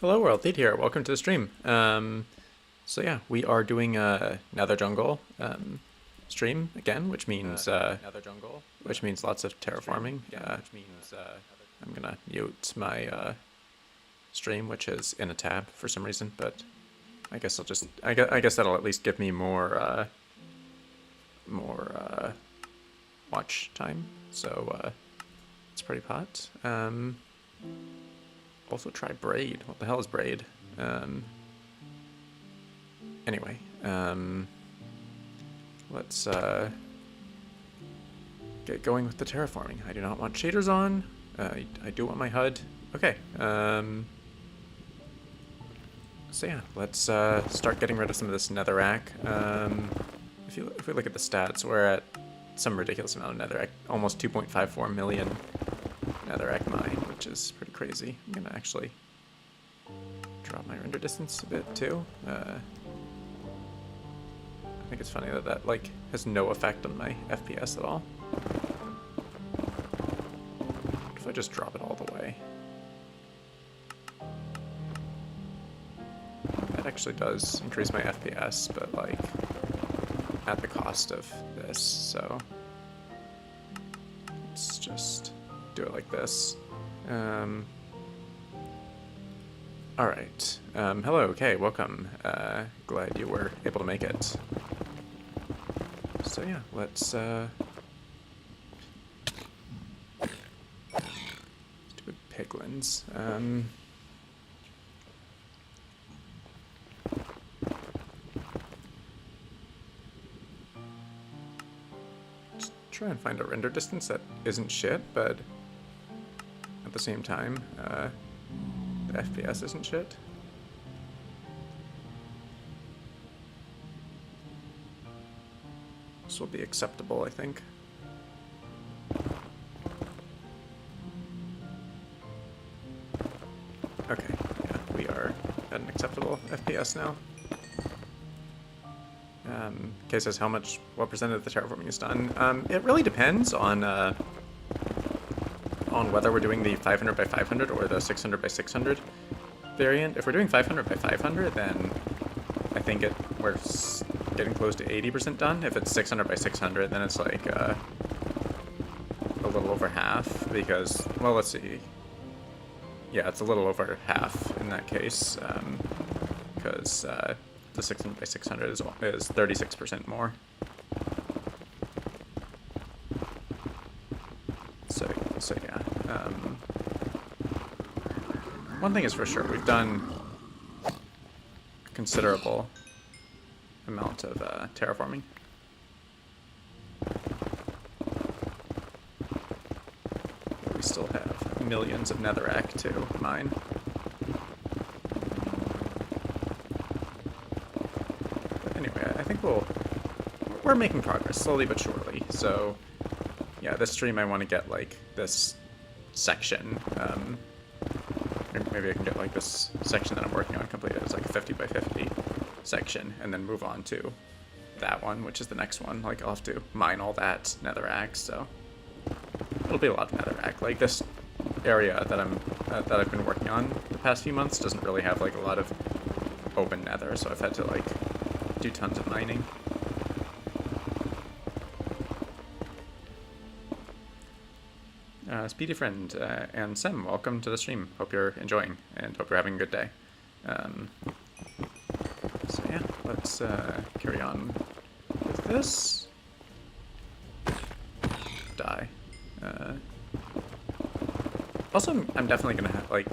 Hello world, Theed here. Welcome to the stream. So yeah, we are doing a Nether Jungle stream again, which means lots of terraforming. I'm gonna mute my stream, which is in a tab for some reason, but I guess I guess that'll at least give me more watch time. So it's pretty pot. Also try braid. What the hell is braid? Anyway, let's get going with the terraforming. I do not want shaders on. I do want my HUD. Okay. So yeah, let's start getting rid of some of this netherrack. If we look at the stats, we're at some ridiculous amount of netherrack, almost 2.54 million netherrack mine, which is pretty crazy. I'm gonna actually drop my render distance a bit too. I think it's funny that like has no effect on my FPS at all. What if I just drop it all the way? That actually does increase my FPS, but like at the cost of this, so let's just do it like this. Alright. Hello, okay, welcome. Glad you were able to make it. So yeah, let's do piglins. Just try and find a render distance that isn't shit, but at the same time, the FPS isn't shit. This will be acceptable, I think. Okay, yeah, we are at an acceptable FPS now. Kay says what percent of the terraforming is done. It really depends on whether we're doing the 500 by 500 or the 600 by 600 variant. If we're doing 500 by 500, then I think we're getting close to 80% done. If it's 600 by 600, then it's like a little over half because, well, let's see. Yeah, it's a little over half in that case because the 600 by 600 is 36% more. So yeah. One thing is for sure, we've done a considerable amount of terraforming. But we still have millions of netherrack to mine. But anyway, I think we're making progress slowly but surely. So yeah, this stream I want to get like this section. Maybe I can get like this section that I'm working on completed as like a 50 by 50 section, and then move on to that one, which is the next one. Like I'll have to mine all that netherrack, so it'll be a lot of netherrack. Like this area that I've been working on the past few months doesn't really have like a lot of open nether, so I've had to like do tons of mining. Speedy Friend and Sem, welcome to the stream. Hope you're enjoying and hope you're having a good day. So yeah, let's carry on with this. Die. Also, I'm definitely gonna like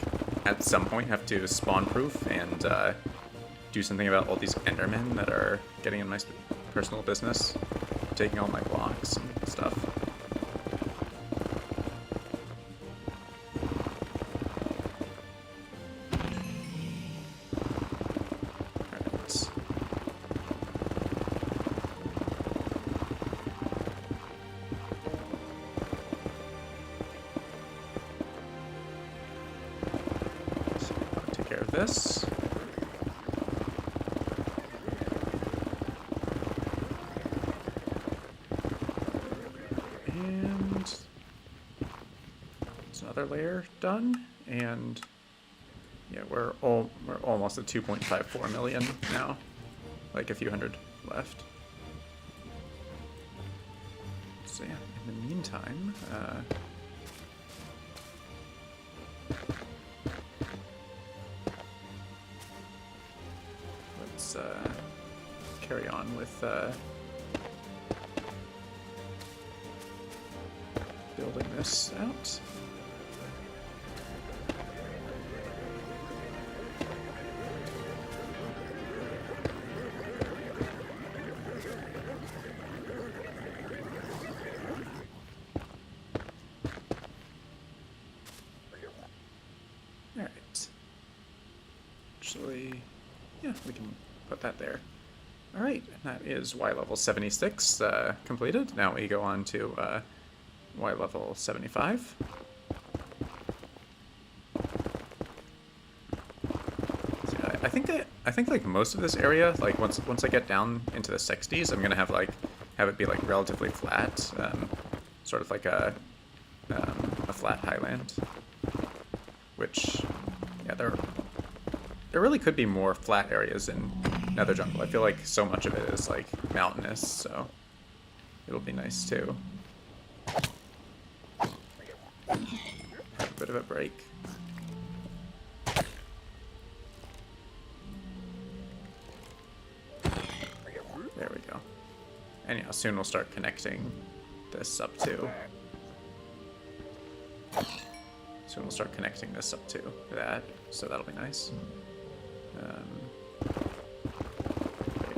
at some point have to spawn proof and do something about all these endermen that are getting in my personal business, taking all my blocks and stuff. This. And there's another layer done, and Yeah, we're almost at 2.54 million now. Like a few hundred left. So yeah, in the meantime, let's carry on with building this out. Alright. Actually, yeah, we can put that there. Alright, that is Y level 76 completed. Now we go on to Y level 75. So yeah, I think like most of this area, like once I get down into the 60s, I'm gonna have it be like relatively flat, sort of like a flat highland. Which, yeah, there really could be more flat areas in Nether Jungle. I feel like so much of it is like mountainous, so it'll be nice too. Have a bit of a break. There we go. And yeah, soon we'll start connecting this up too. So we'll start connecting this up to that, so that'll be nice.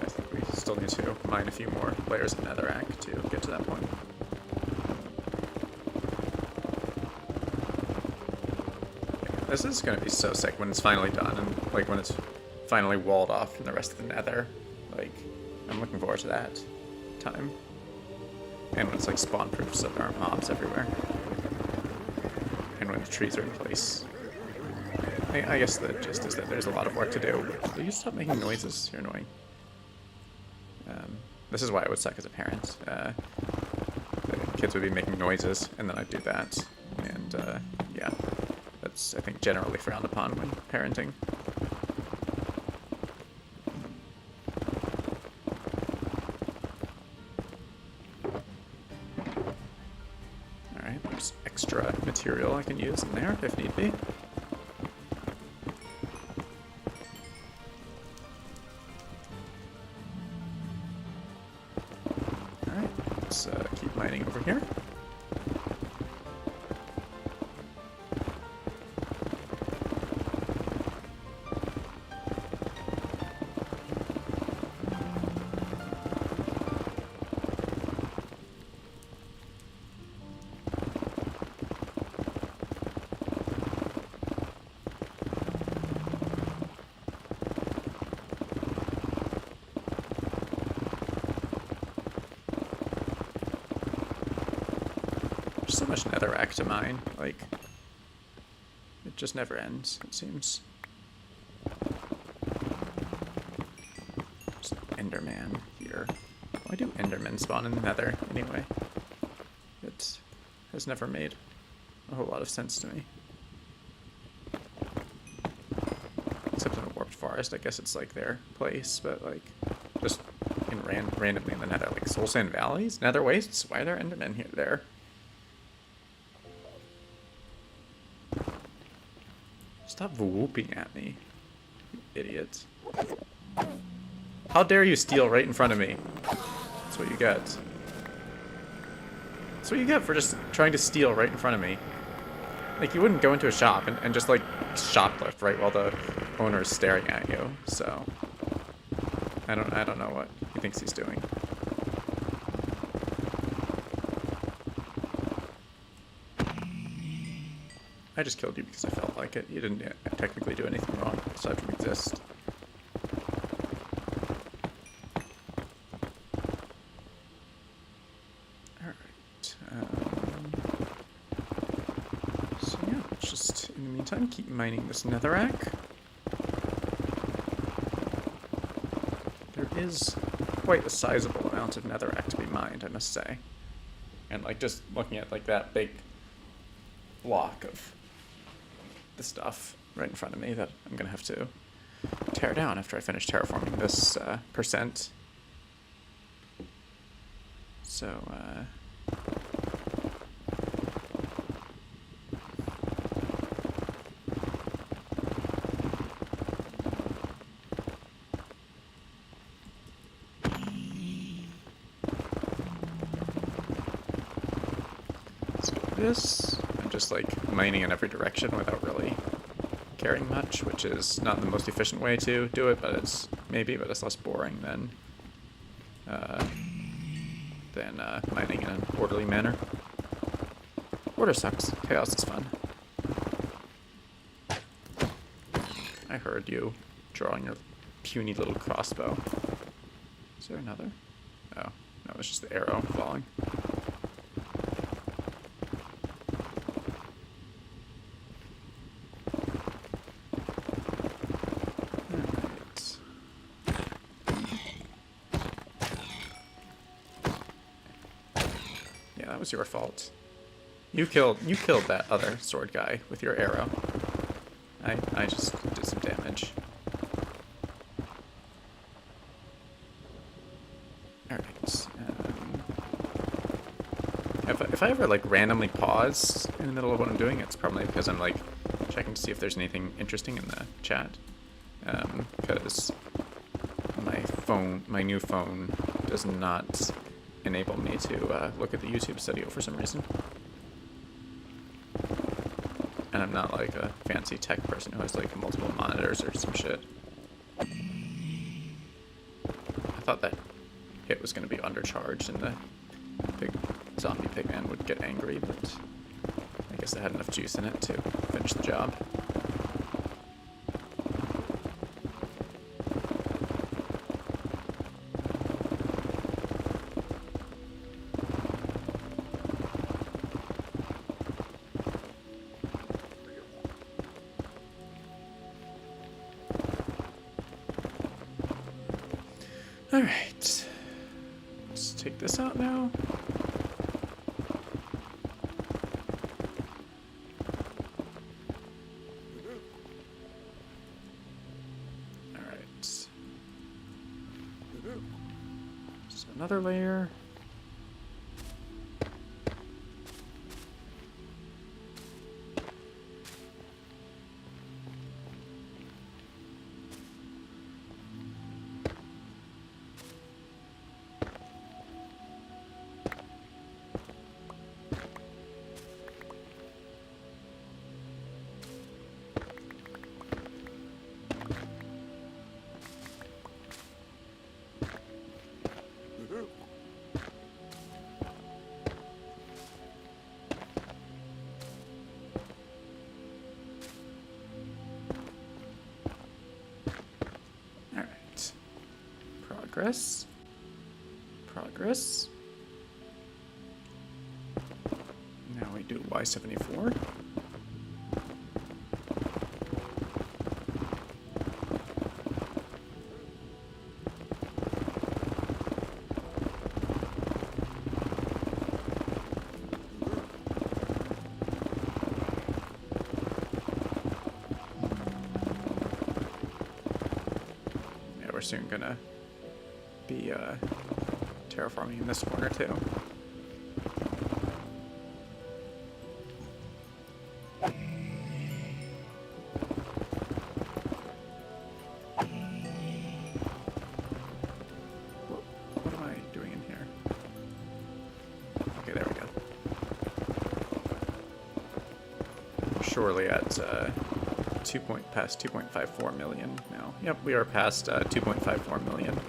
I think we still need to mine a few more layers of netherrack to get to that point. Yeah, this is going to be so sick when it's finally done, and like when it's finally walled off from the rest of the nether. Like, I'm looking forward to that time. And when it's like spawn-proof so there aren't mobs everywhere. When the trees are in place. I guess the gist is that there's a lot of work to do. Will you stop making noises? You're annoying. This is why I would suck as a parent. The kids would be making noises, and then I'd do that. And yeah, that's, I think, generally frowned upon when parenting. There's extra material I can use in there if need be. Alright, let's keep mining over here. So much netherrack to mine, like, it just never ends, it seems. There's an Enderman here. Why do Endermen spawn in the nether, anyway? It has never made a whole lot of sense to me. Except in a warped forest, I guess it's like their place, but like, just in randomly in the nether, like Soul Sand Valleys? Nether Wastes? Why are there Endermen here there? Stop whooping at me, you idiot. How dare you steal right in front of me? That's what you get. That's what you get for just trying to steal right in front of me. Like, you wouldn't go into a shop and just, like, shoplift right while the owner is staring at you, so... I don't know what he thinks he's doing. I just killed you because I felt like it. You didn't technically do anything wrong, aside from exist. Alright. So yeah, let's just, in the meantime, keep mining this netherrack. There is quite a sizable amount of netherrack to be mined, I must say. And like, just looking at like that big block of the stuff, right in front of me that I'm gonna have to tear down after I finish terraforming this percent. So, let's do this. I'm just like mining in every direction without really caring much, which is not the most efficient way to do it, but it's it's less boring than mining in an orderly manner. Order sucks. Chaos is fun. I heard you drawing your puny little crossbow. Is there another? Oh, no, it's just the arrow falling. That was your fault. You killed that other sword guy with your arrow. I just did some damage. Alright. If I ever like randomly pause in the middle of what I'm doing, it's probably because I'm like checking to see if there's anything interesting in the chat. Because my new phone does not enable me to look at the YouTube studio for some reason. And I'm not like a fancy tech person who has like multiple monitors or some shit. I thought that hit was going to be undercharged and the big zombie pigman would get angry, but I guess it had enough juice in it to finish the job. Alright, let's take this out now. Alright. So another layer. Progress. Progress. Now we do Y74. Yeah, we're soon gonna be terraforming in this corner too. What am I doing in here? Okay, there we go. We're surely at past 2.54 million now. Yep, we are past 2.54 million.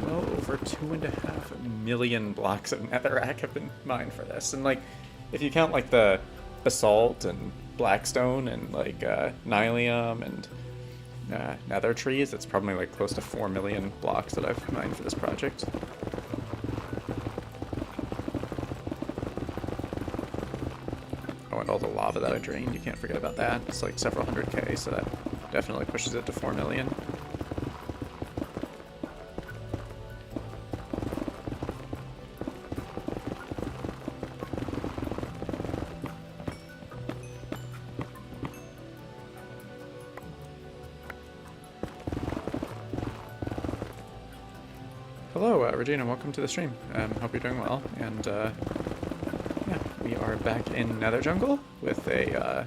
Over 2.5 million blocks of netherrack have been mined for this, and like, if you count like the basalt and blackstone and like nylium and nether trees, it's probably like close to 4 million blocks that I've mined for this project. Oh, and all the lava that I drained, you can't forget about that. It's like several hundred K, so that definitely pushes it to 4 million. Regina, welcome to the stream. Hope you're doing well. And yeah, we are back in Nether Jungle with a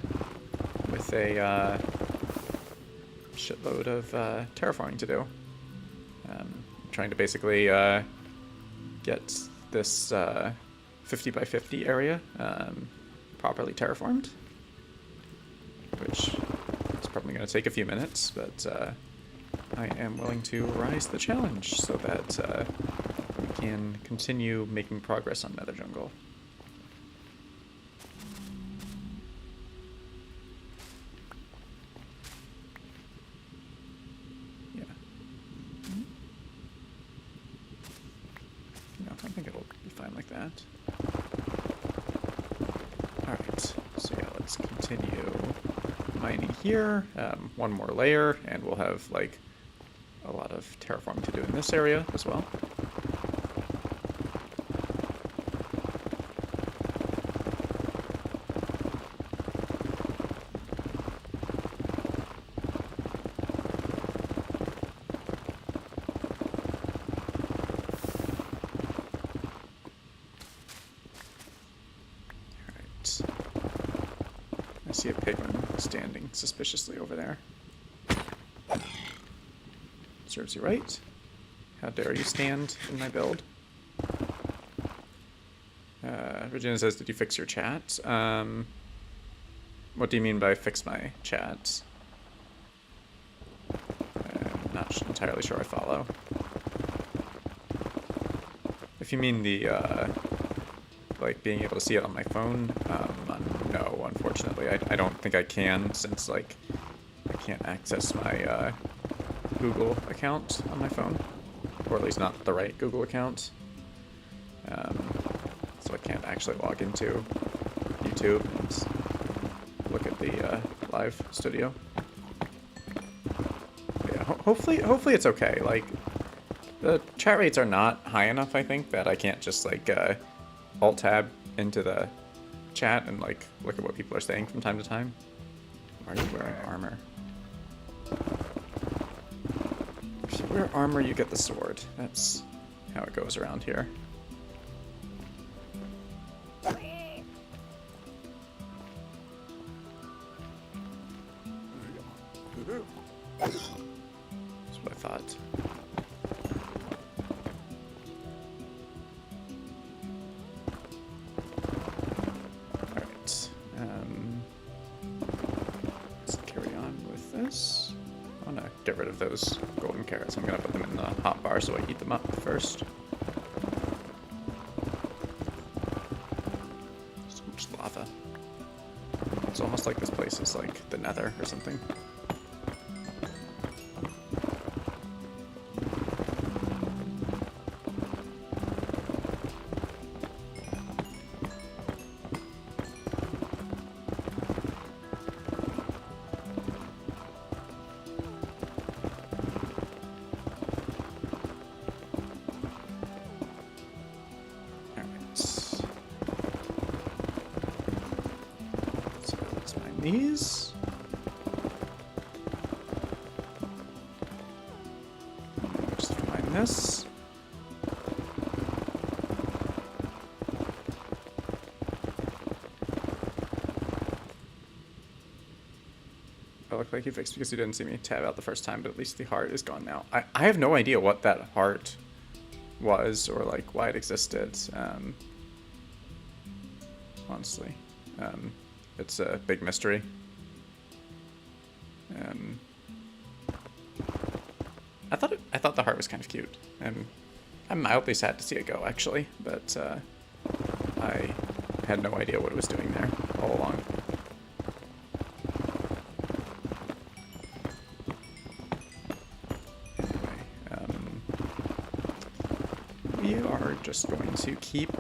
shitload of terraforming to do. Trying to basically get this 50 by 50 area properly terraformed, which is probably going to take a few minutes, but I am willing to rise the challenge so that we can continue making progress on Nether Jungle. Yeah. No, I think it'll be fine like that. Alright, so yeah, let's continue mining here. One more layer, and we'll have, like, a lot of terraforming to do in this area as well. Alright. I see a pigman standing suspiciously over there. Serves you right. How dare you stand in my build? Regina says, did you fix your chat? What do you mean by fix my chat? I'm not entirely sure I follow. If you mean the, like, being able to see it on my phone, no, unfortunately. I don't think I can, since, like, I can't access my, Google account on my phone, or at least not the right Google account. So I can't actually log into YouTube and look at the live studio. But yeah, hopefully it's okay. Like, the chat rates are not high enough, I think, that I can't just like alt tab into the chat and like look at what people are saying from time to time. Why are you wearing armor? If you wear armor, you get the sword. That's how it goes around here. That's what I thought. Alright. Let's carry on with this. I want to get rid of those golden carrots. I'm going to put them in the hot bar so I heat them up first. So much lava. It's almost like this place is like the Nether or something. These. Just find this. I look like you fixed because you didn't see me tab out the first time, but at least the heart is gone now. I have no idea what that heart was or like why it existed. Honestly. It's a big mystery. I thought the heart was kind of cute, and I'm mildly sad to see it go, actually. But I had no idea what it was doing there all along. Anyway, we are just going to keep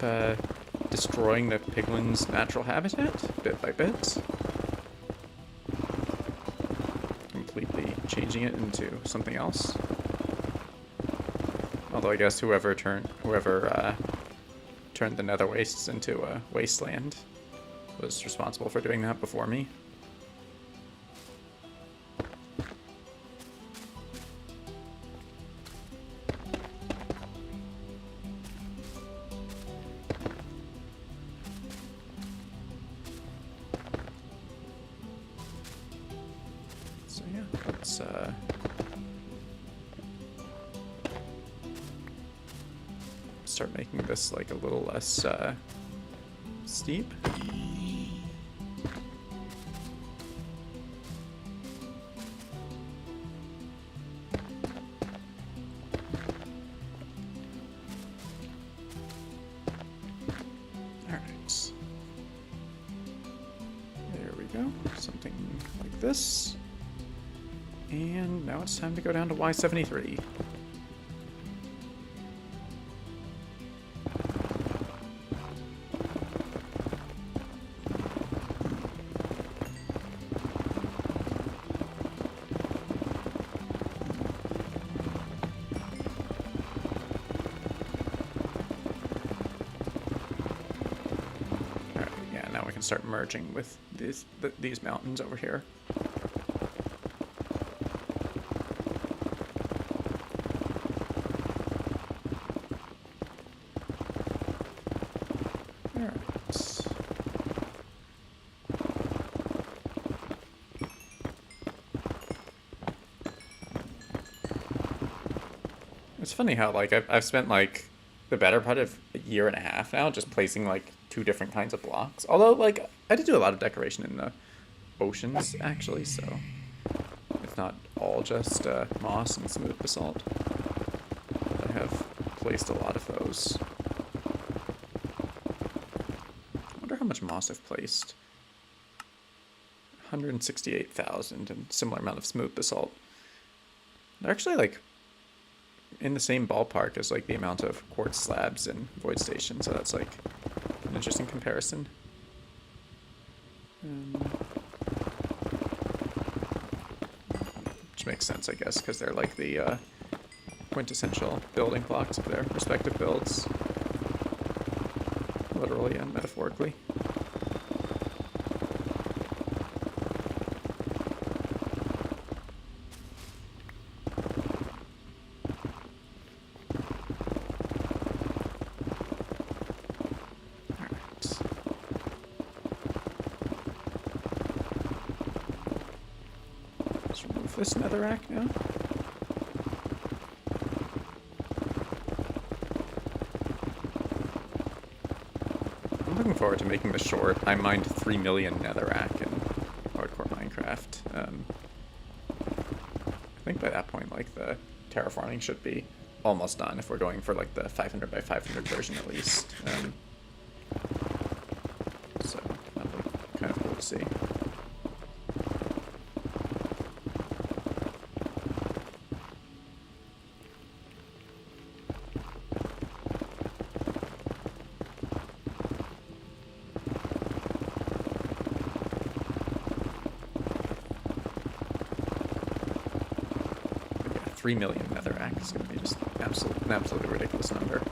destroying the piglin's natural habitat, bit by bit. Completely changing it into something else. Although I guess whoever turned the nether wastes into a wasteland was responsible for doing that before me. let's start making this like a little less steep. Something like this. And now it's time to go down to Y73. Start merging with these mountains over here. All right. It's funny how like I've spent like the better part of a year and a half now just placing like 2 different kinds of blocks. Although, like, I did do a lot of decoration in the oceans, actually, so it's not all just moss and smooth basalt. I have placed a lot of those. I wonder how much moss I've placed. 168,000 and similar amount of smooth basalt. They're actually, like, in the same ballpark as, like, the amount of quartz slabs in Void Station, so that's, like, an interesting comparison. Which makes sense, I guess, because they're like the quintessential building blocks of their respective builds. Literally and metaphorically. This netherrack now. I'm looking forward to making this short. I mined 3 million netherrack in hardcore Minecraft. I think by that point, like, the terraforming should be almost done if we're going for like the 500 by 500 version at least. So that'll be kind of cool to see. Yeah, 3 million netherrack is going to be just an absolutely ridiculous number.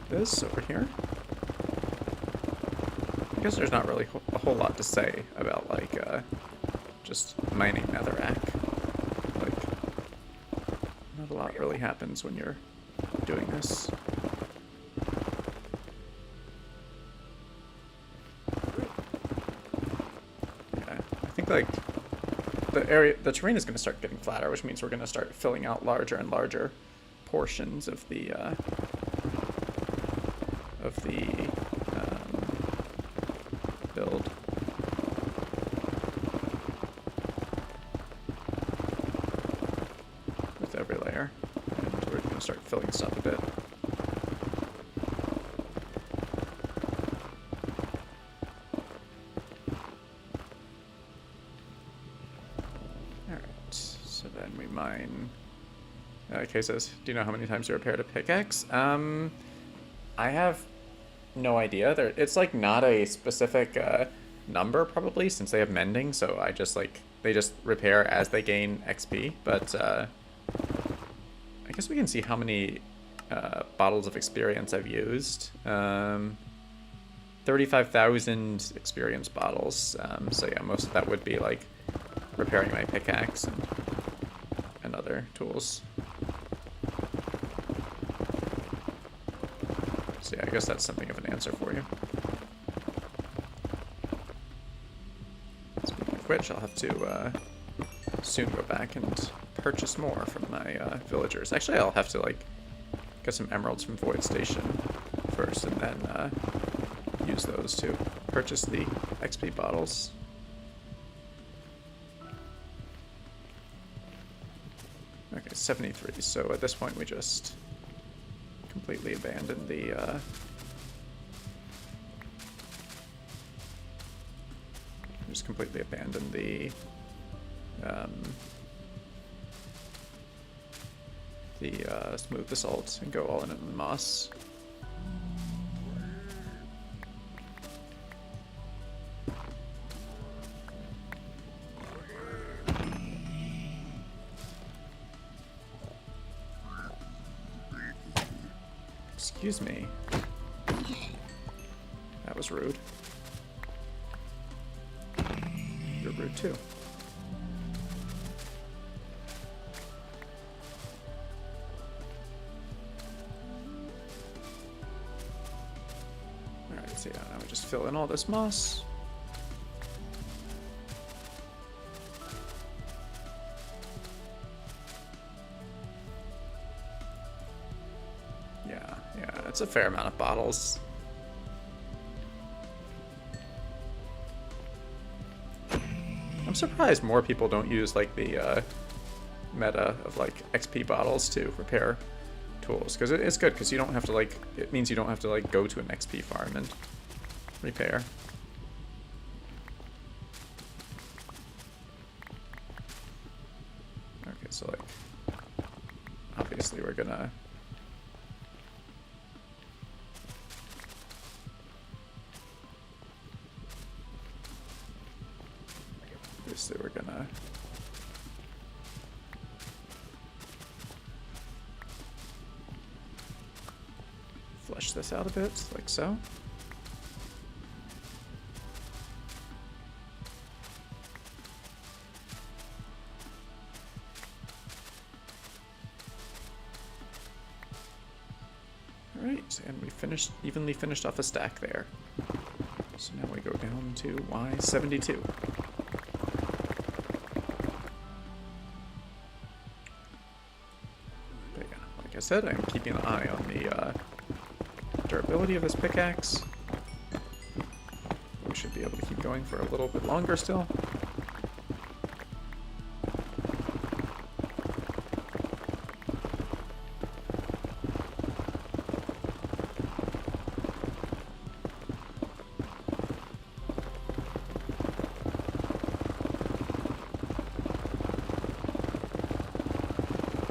This over here. I guess there's not really a whole lot to say about like just mining netherrack. Like, not a lot really happens when you're doing this. Yeah, I think like the terrain is going to start getting flatter, which means we're going to start filling out larger and larger portions of the build. With every layer. And we're going to start filling this up a bit. Alright, so then we mine... Okay, says, do you know how many times you repaired a pickaxe? I have no idea. It's like not a specific number probably, since they have mending, so I just like they just repair as they gain XP, but guess we can see how many bottles of experience I've used. 35,000 experience bottles. So yeah, most of that would be like repairing my pickaxe and other tools. So yeah, I guess that's something of an answer for you. Speaking of which, I'll have to soon go back and purchase more from my villagers. Actually, I'll have to like get some emeralds from Void Station first, and then use those to purchase the XP bottles. Okay, 73. So at this point, we just completely abandon the smooth basalt and go all in on the moss. Excuse me. That was rude. You're rude too. Alright, so yeah, now we just fill in all this moss. Yeah, it's a fair amount of bottles. I'm surprised more people don't use like the meta of like XP bottles to repair tools, because it's good because you don't have to like, it means you don't have to like go to an XP farm and repair. Okay, so like obviously we're gonna flesh this out a bit, like so. Alright, and we evenly finished off a stack there. So now we go down to Y72. But yeah, like I said, I'm keeping an eye on the durability of this pickaxe. We should be able to keep going for a little bit longer still.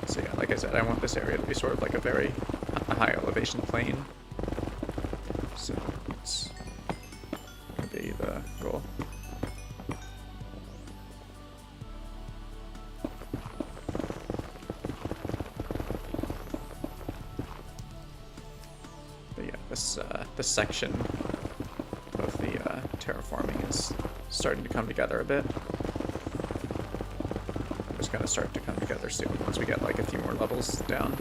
So yeah, like I said, I want this area to be sort of like a high elevation plain. So that's gonna be the goal. But yeah, this section of the terraforming is starting to come together a bit. It's gonna start to come together soon once we get like a few more levels down.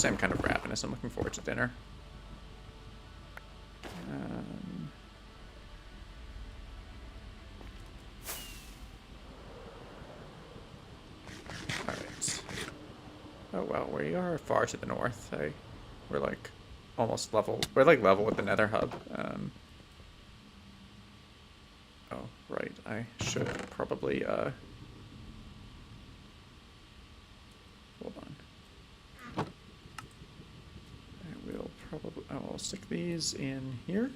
I'm kind of ravenous. I'm looking forward to dinner. Alright. Oh well, we are far to the north. We're like almost level. We're like level with the Nether hub. Oh, right. I should probably hold on. I will stick these in here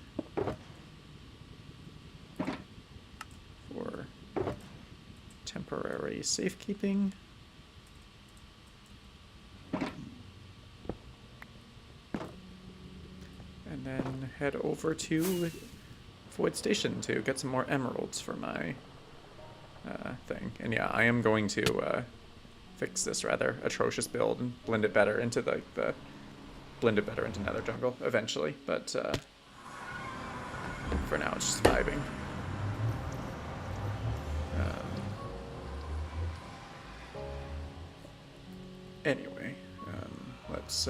for temporary safekeeping. And then head over to Void Station to get some more emeralds for my thing. And yeah, I am going to fix this rather atrocious build and blend it better into blend it better into Nether jungle eventually. But for now, it's just vibing. Anyway, let's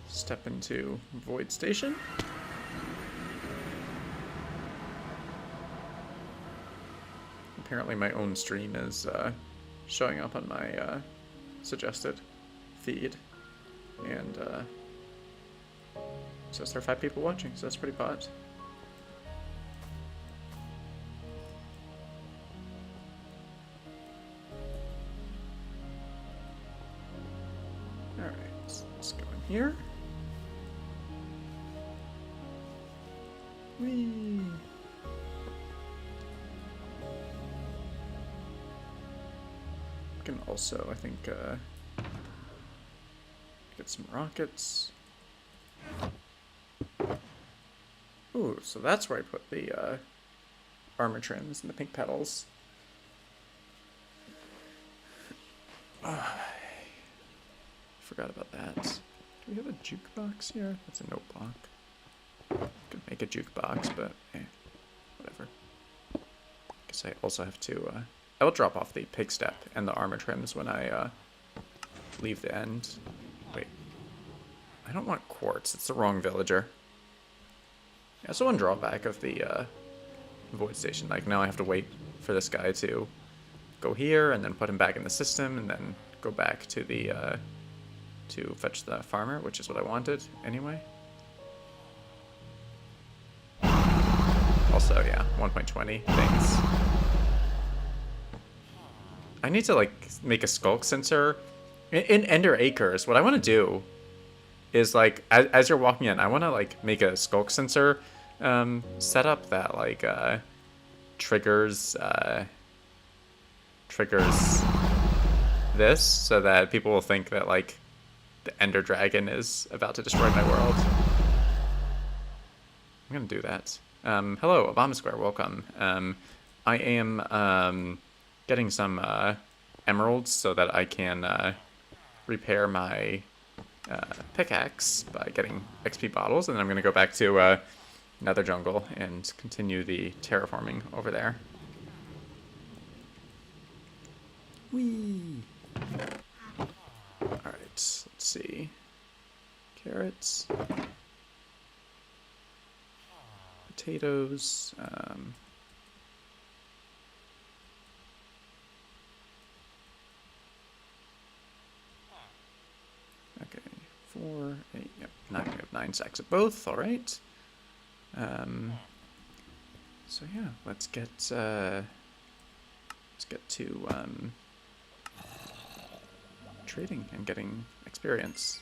step into Void Station. Apparently my own stream is showing up on my suggested feed, and says there are 5 people watching, so that's pretty pot. Alright, let's go in here. Whee! Can also, I think, get some rockets. Ooh, so that's where I put the armor trims and the pink petals. Forgot about that. Do we have a jukebox here? That's a note block. Could make a jukebox, but whatever. Guess I also have to. I will drop off the pig step and the armor trims when I leave the end. Wait, I don't want quartz. It's the wrong villager. Yeah, that's the one drawback of the Void Station. Like, now I have to wait for this guy to go here and then put him back in the system and then go back to the to fetch the farmer, which is what I wanted anyway. Also, yeah, 1.20 things. I need to, like, make a skulk sensor. In Ender Acres, what I want to do is, like, as you're walking in, I want to, like, make a skulk sensor setup that, like, triggers this, so that people will think that, like, the Ender Dragon is about to destroy my world. I'm gonna do that. Hello, Obama Square, welcome. I am, getting some emeralds so that I can repair my pickaxe by getting XP bottles, and then I'm going to go back to Nether Jungle and continue the terraforming over there. Whee! Alright, let's see. Carrots. Potatoes. Okay, 4, 8, yep, 9, we have 9 sacks of both, alright. So yeah, let's get to trading and getting experience.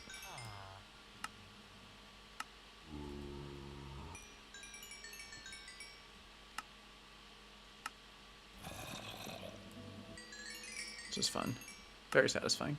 Which is fun. Very satisfying.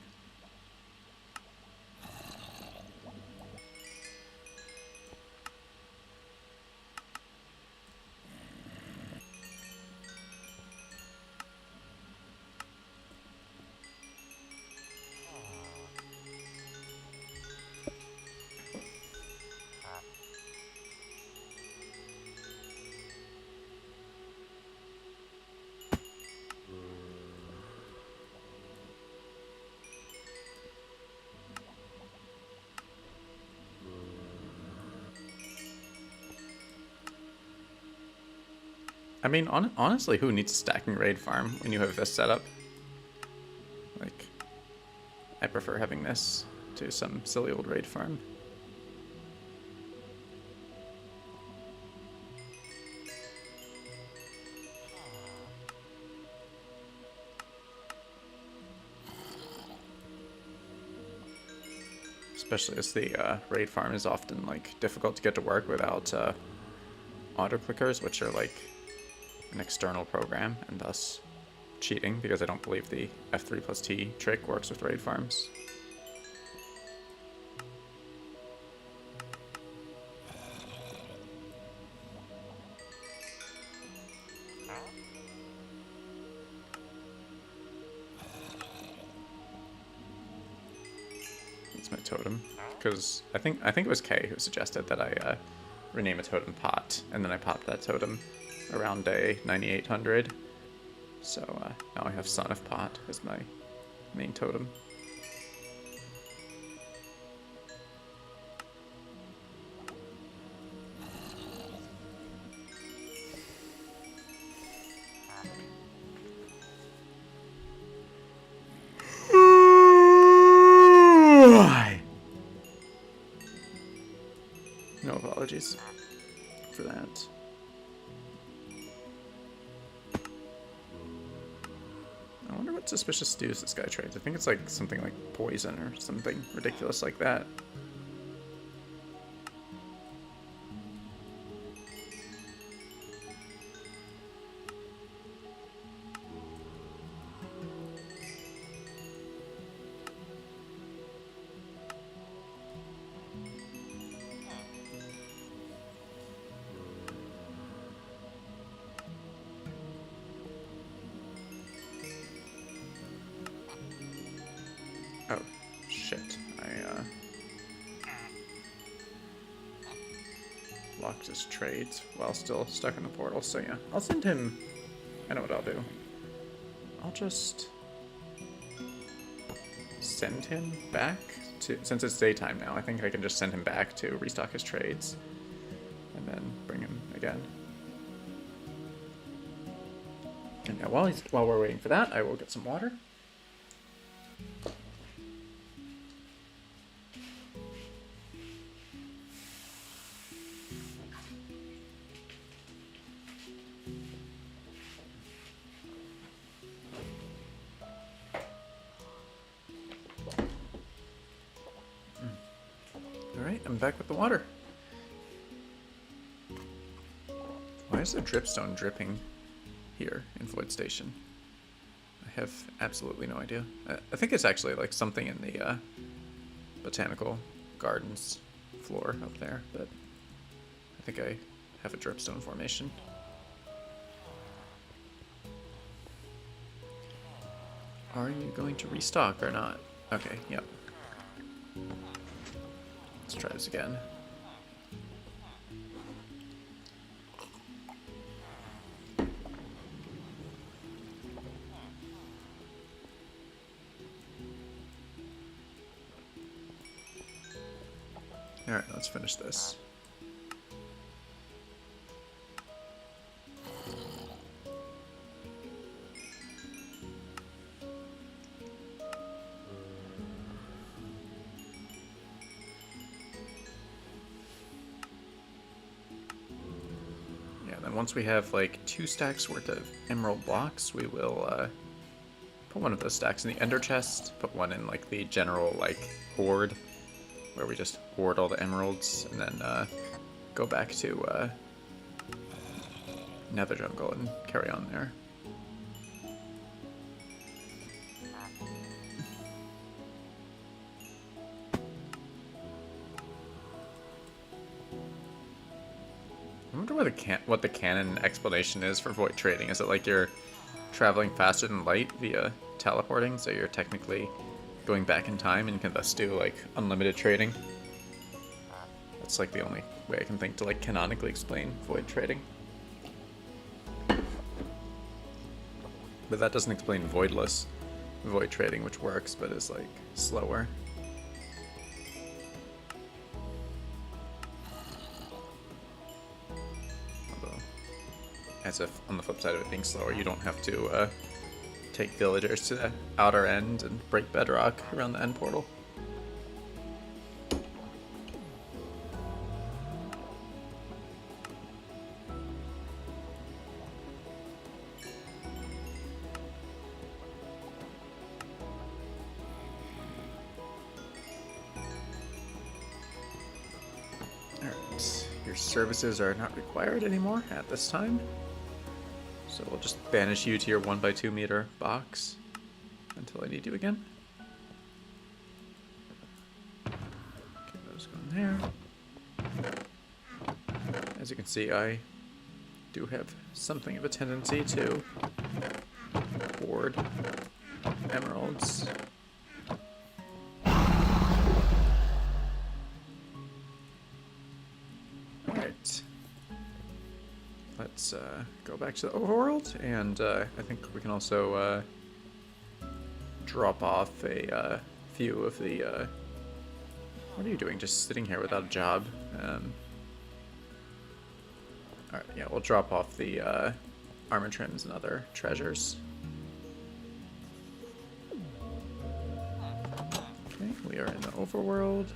I mean, honestly, who needs a stacking raid farm when you have this setup? Like, I prefer having this to some silly old raid farm. Especially as the raid farm is often, like, difficult to get to work without auto-clickers, which are, like, an external program, and thus cheating, because I don't believe the F3 plus T trick works with raid farms. totem, because I think it was Kay who suggested that I rename a totem Pot, and then I popped that totem around day 9800. So now I have Son of Pot as my main totem. No apologies for that. I wonder what suspicious stews this guy trades. I think it's like something like poison or something ridiculous like that. Oh, shit. I locked his trades while still stuck in the portal, so yeah. I'll send him... I know what I'll do. I'll just send him back to... Since it's daytime now, I think I can just send him back to restock his trades. And then bring him again. And yeah, while we're waiting for that, I will get some water. Alright, I'm back with the water. Why is the dripstone dripping here in Void Station? I have absolutely no idea. I think it's actually like something in the botanical gardens floor up there, but I think I have a dripstone formation. Are you going to restock or not? Okay, yep. Let's try this again. Alright, let's finish this. Once we have like 2 stacks worth of emerald blocks, we will put one of those stacks in the ender chest, put one in like the general like hoard, where we just hoard all the emeralds, and then go back to Nether jungle and carry on there. I wonder what the canon explanation is for void trading. Is it like you're traveling faster than light via teleporting, so you're technically going back in time and can thus do like unlimited trading? That's like the only way I can think to like canonically explain void trading. But that doesn't explain voidless void trading, which works but is like slower. As if, on the flip side of it being slower, you don't have to take villagers to the outer end and break bedrock around the end portal. Alright, your services are not required anymore at this time. So we'll just banish you to your 1x2 meter box until I need you again. Okay, those go in there. As you can see, I do have something of a tendency to hoard emeralds. go back to the overworld, and I think we can also drop off a few of the... what are you doing? Just sitting here without a job? Alright, yeah, we'll drop off the armor trims and other treasures. Okay, we are in the overworld.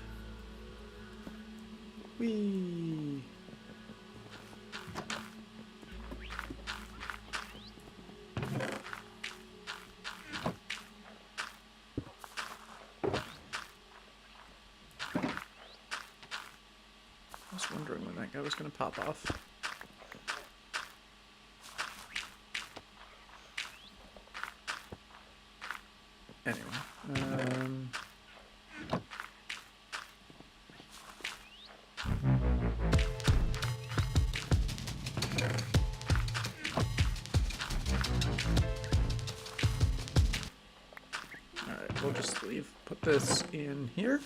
Whee! I was wondering when that guy was going to pop off. Anyway, alright, we'll just leave. Put this in here.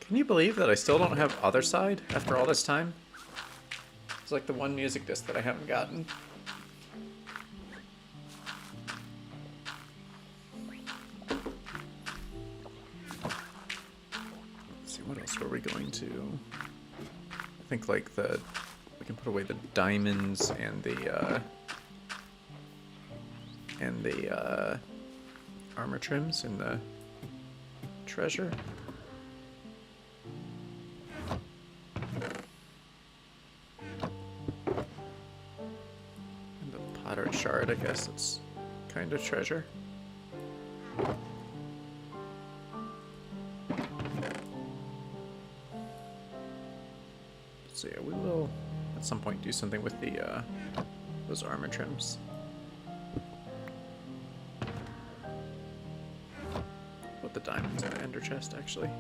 Can you believe that I still don't have Other Side after all this time? It's like the one music disc that I haven't gotten. Let's see, what else were we going to... I think like the... we can put away the diamonds and the armor trims in the treasure. Shard, I guess it's kind of treasure. So yeah, we will at some point do something with the those armor trims. Put the diamonds in the ender chest, actually.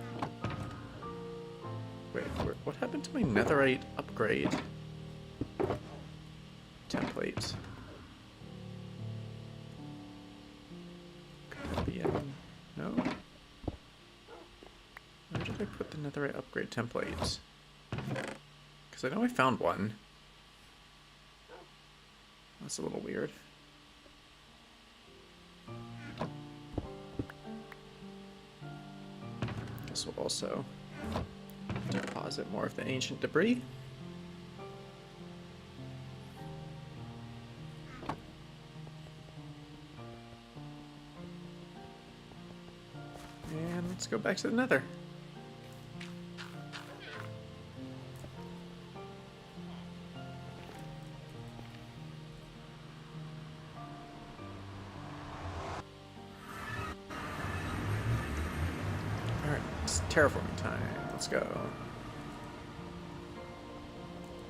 Wait, what happened to my netherite upgrade template? No? Where did I put the netherite upgrade template? Because I know I found one. That's a little weird. Guess we'll also deposit more of the ancient debris. Let's go back to the Nether. Alright, it's terraforming time. Let's go.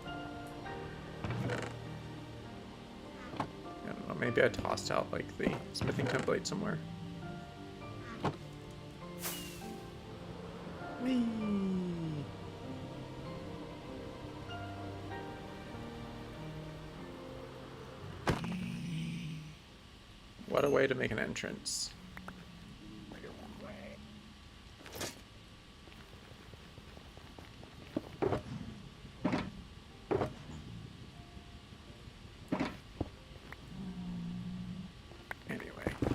I don't know, maybe I tossed out like the smithing template somewhere. Whee! What a way to make an entrance. Anyway,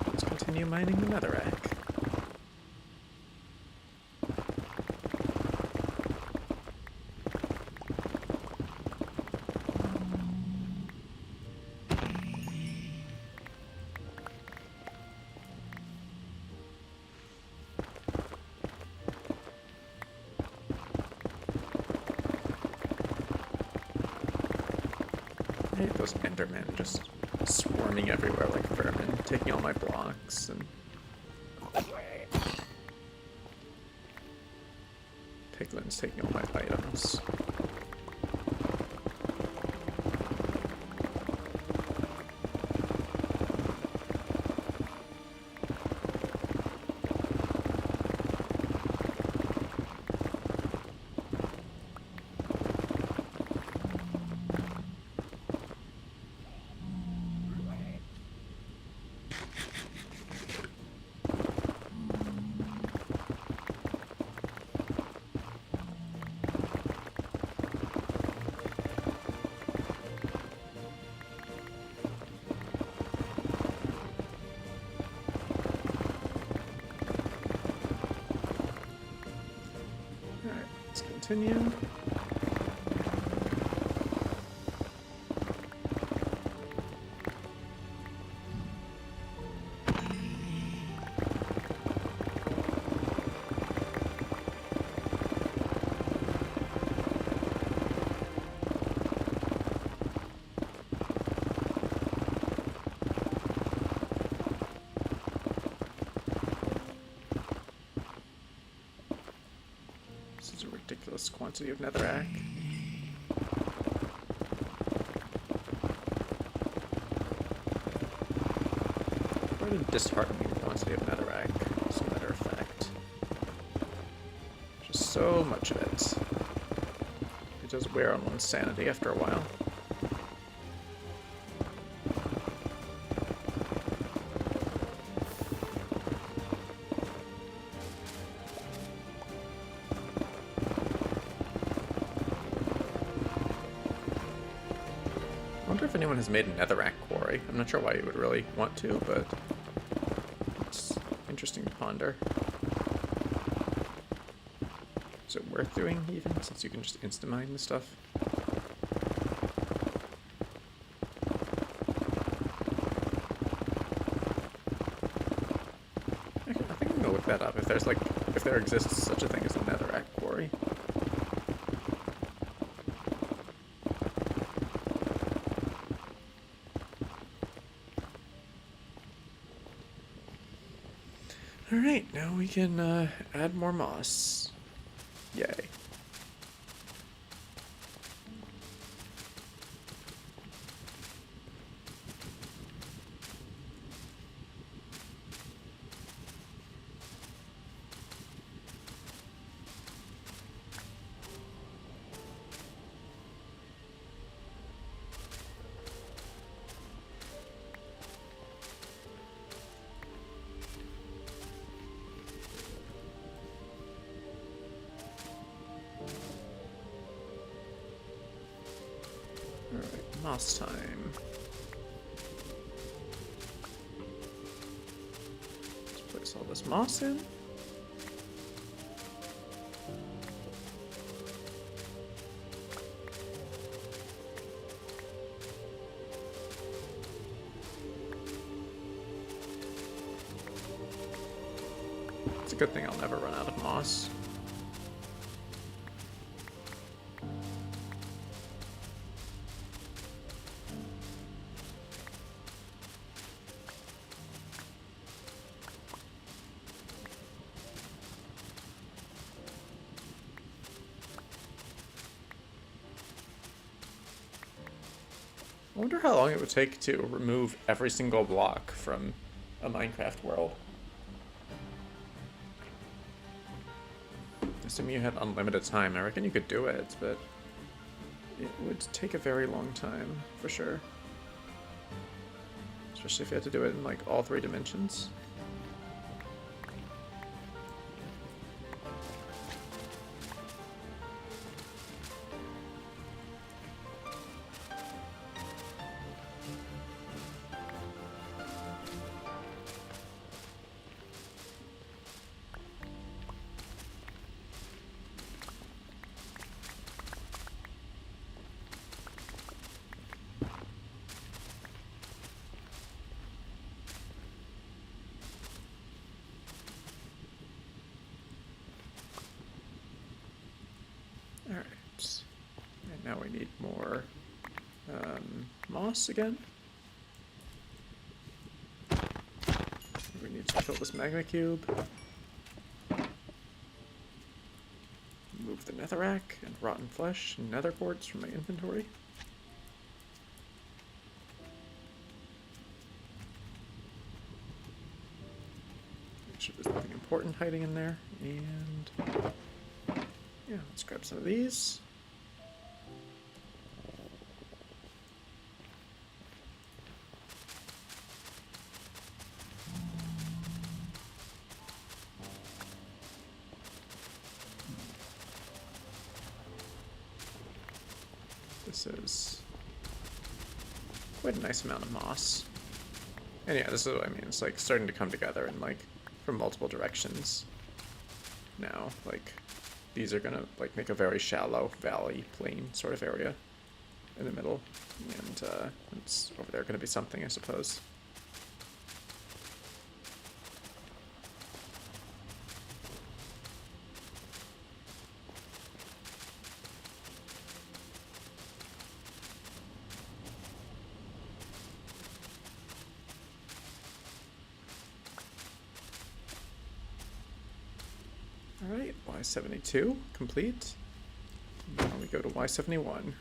let's continue mining the netherrack. I hate those endermen just swarming everywhere like vermin, taking all my blocks and... Piglin's taking all my items. continue. Ridiculous quantity of netherrack. Quite a disheartening quantity of netherrack, as a matter of fact. Just so much of it. It does wear on one's sanity after a while. I wonder if anyone has made a netherrack quarry. I'm not sure why you would really want to, but it's interesting to ponder. Is it worth doing, even, since you can just insta-mine the stuff? I think I'm gonna look that up, if there's like, if there exists such a thing as a netherrack quarry. Alright, now we can add more moss. Yay. Alright, moss time. Let's place all this moss in. It's a good thing I'll never run out of moss. I wonder how long it would take to remove every single block from a Minecraft world. Assuming you had unlimited time, I reckon you could do it, but it would take a very long time, for sure. Especially if you had to do it in, like, all 3 dimensions. Alright, and now we need more moss again. We need to fill this magma cube. Move the netherrack and rotten flesh and nether quartz from my inventory. Make sure there's nothing important hiding in there, and yeah, let's grab some of these. This is quite a nice amount of moss. And yeah, this is what I mean. It's like starting to come together in like from multiple directions now. Like these are gonna like make a very shallow valley plain sort of area in the middle, and it's over there gonna be something, I suppose. Alright, Y72 complete. Now we go to Y71.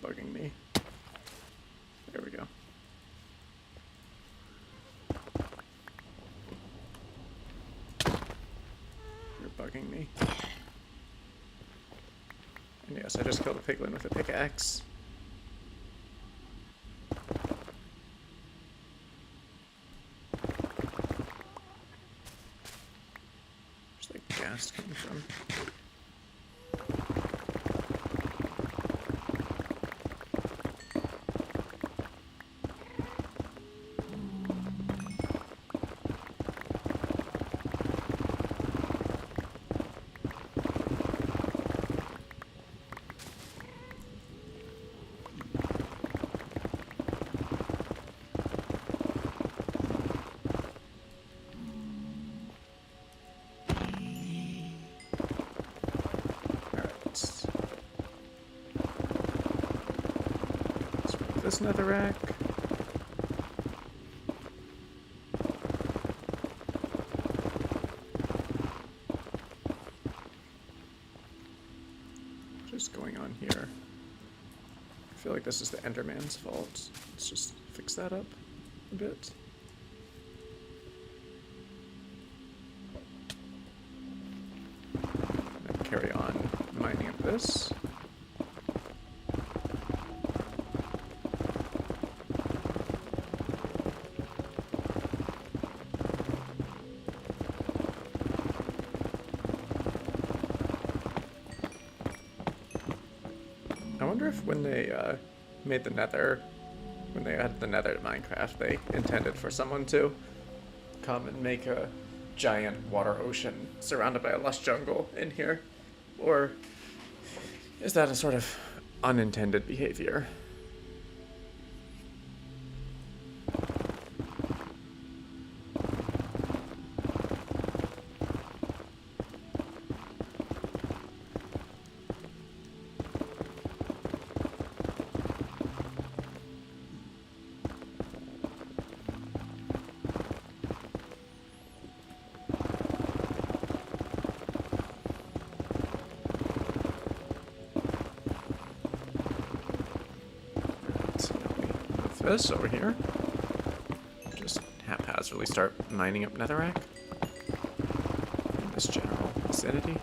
Bugging me. There we go. You're bugging me. And yes, I just killed a piglin with a pickaxe. Where's that gas coming from? This netherrack. What's going on here? I feel like this is the Enderman's fault. Let's just fix that up a bit. And carry on mining up this. I wonder if when they made the Nether, when they added the Nether to Minecraft, they intended for someone to come and make a giant water ocean surrounded by a lush jungle in here, or is that a sort of unintended behavior? This over here. Just haphazardly start mining up netherrack in this general vicinity.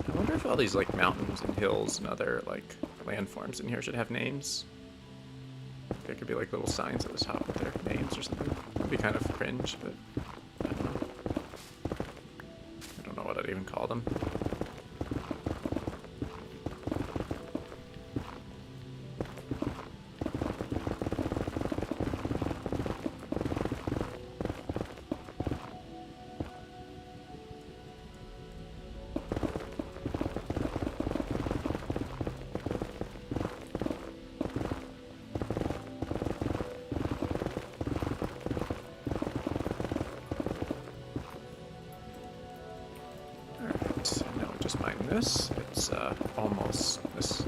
I wonder if all these like mountains and hills and other like landforms in here should have names. There could be like little signs at the top with their names or something. It'd be kind of cringe, but I don't know. I don't know what I'd even call them. This. It's almost, this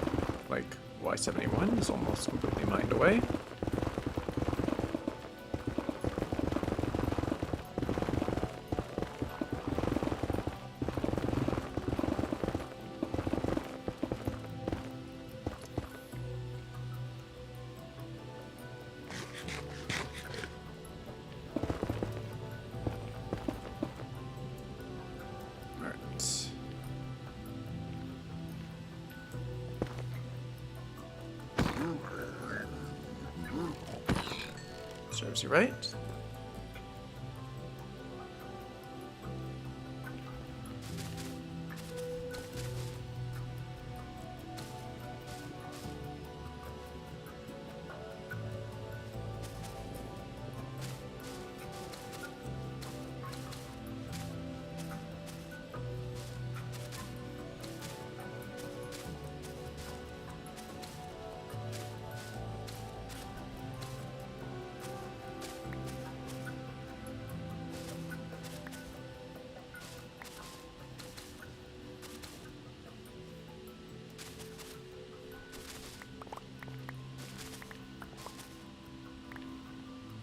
like Y71 is almost completely mined away. Serves you right.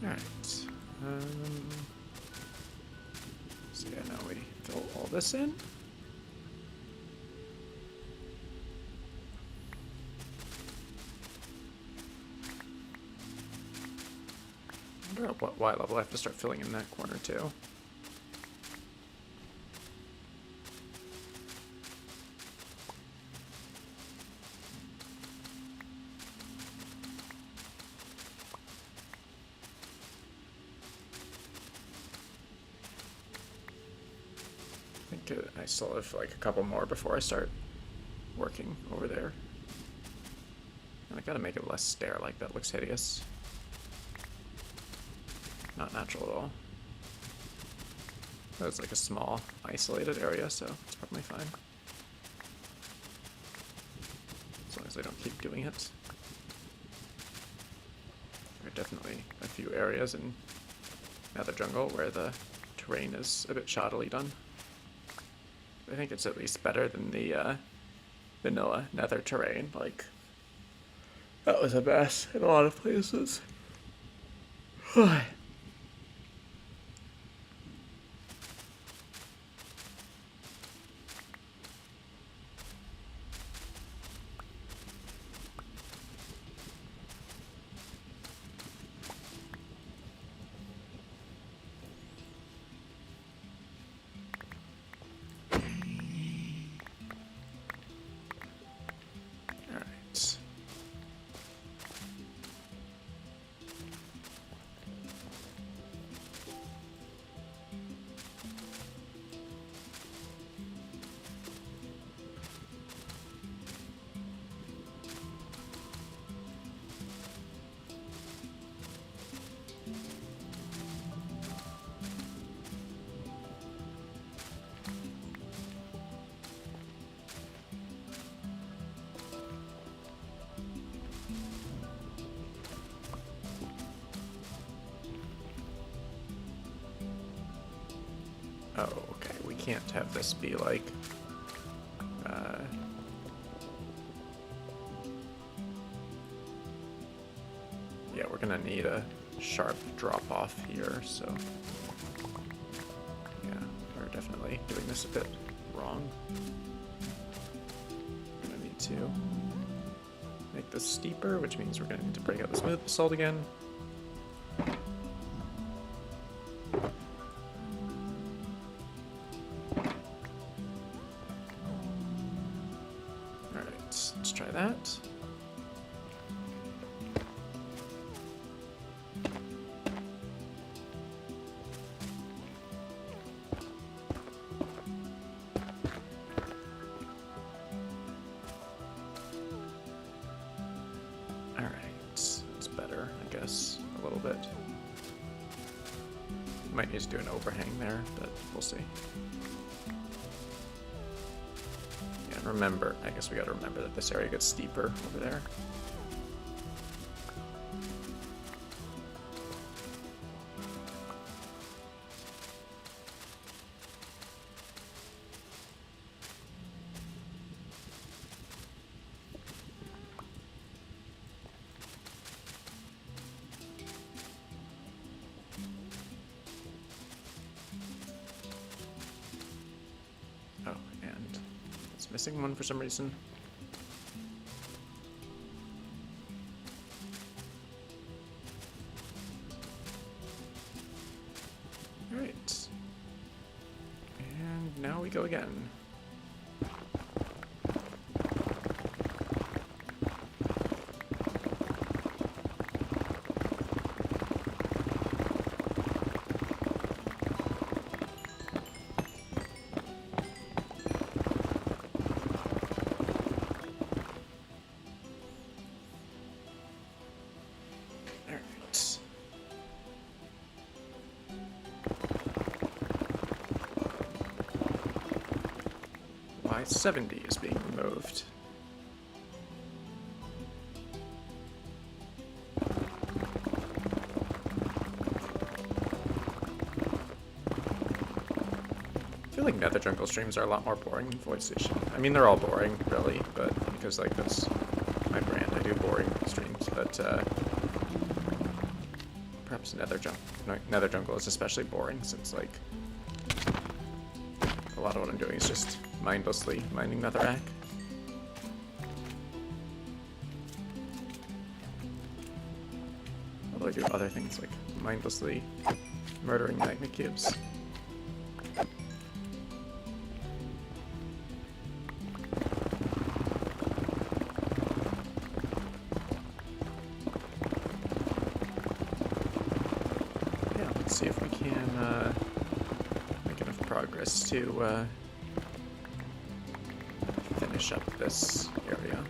Alright. So yeah, now we fill all this in. I wonder at what Y level I have to start filling in that corner too. I still have like a couple more before I start working over there. And I gotta make it less stair-like. That looks hideous. Not natural at all. That was like a small, isolated area, so it's probably fine. As long as I don't keep doing it. There are definitely a few areas in Nether Jungle where the terrain is a bit shoddily done. I think it's at least better than the vanilla Nether terrain. Like, that was a mess in a lot of places. Oh, okay. We can't have this be like... yeah, we're gonna need a sharp drop-off here, so... yeah, we're definitely doing this a bit wrong. We're gonna need to make this steeper, which means we're gonna need to break out the smooth basalt again. Let's try that. Alright, it's better, I guess, a little bit. Might need to do an overhang there, but we'll see. Remember, I guess we gotta remember that this area gets steeper over there. Oh, and it's missing one for some reason. Alright. And now we go again. Alright. Y70 is being removed. I feel like Nether Jungle streams are a lot more boring than Void Station. I mean, they're all boring, really, but because, like, that's my brand, I do boring streams, but, perhaps Nether Jungle is especially boring, since, like, a lot of what I'm doing is just mindlessly mining netherrack. Although I do other things, like mindlessly murdering magma cubes. See if we can make enough progress to finish up this area.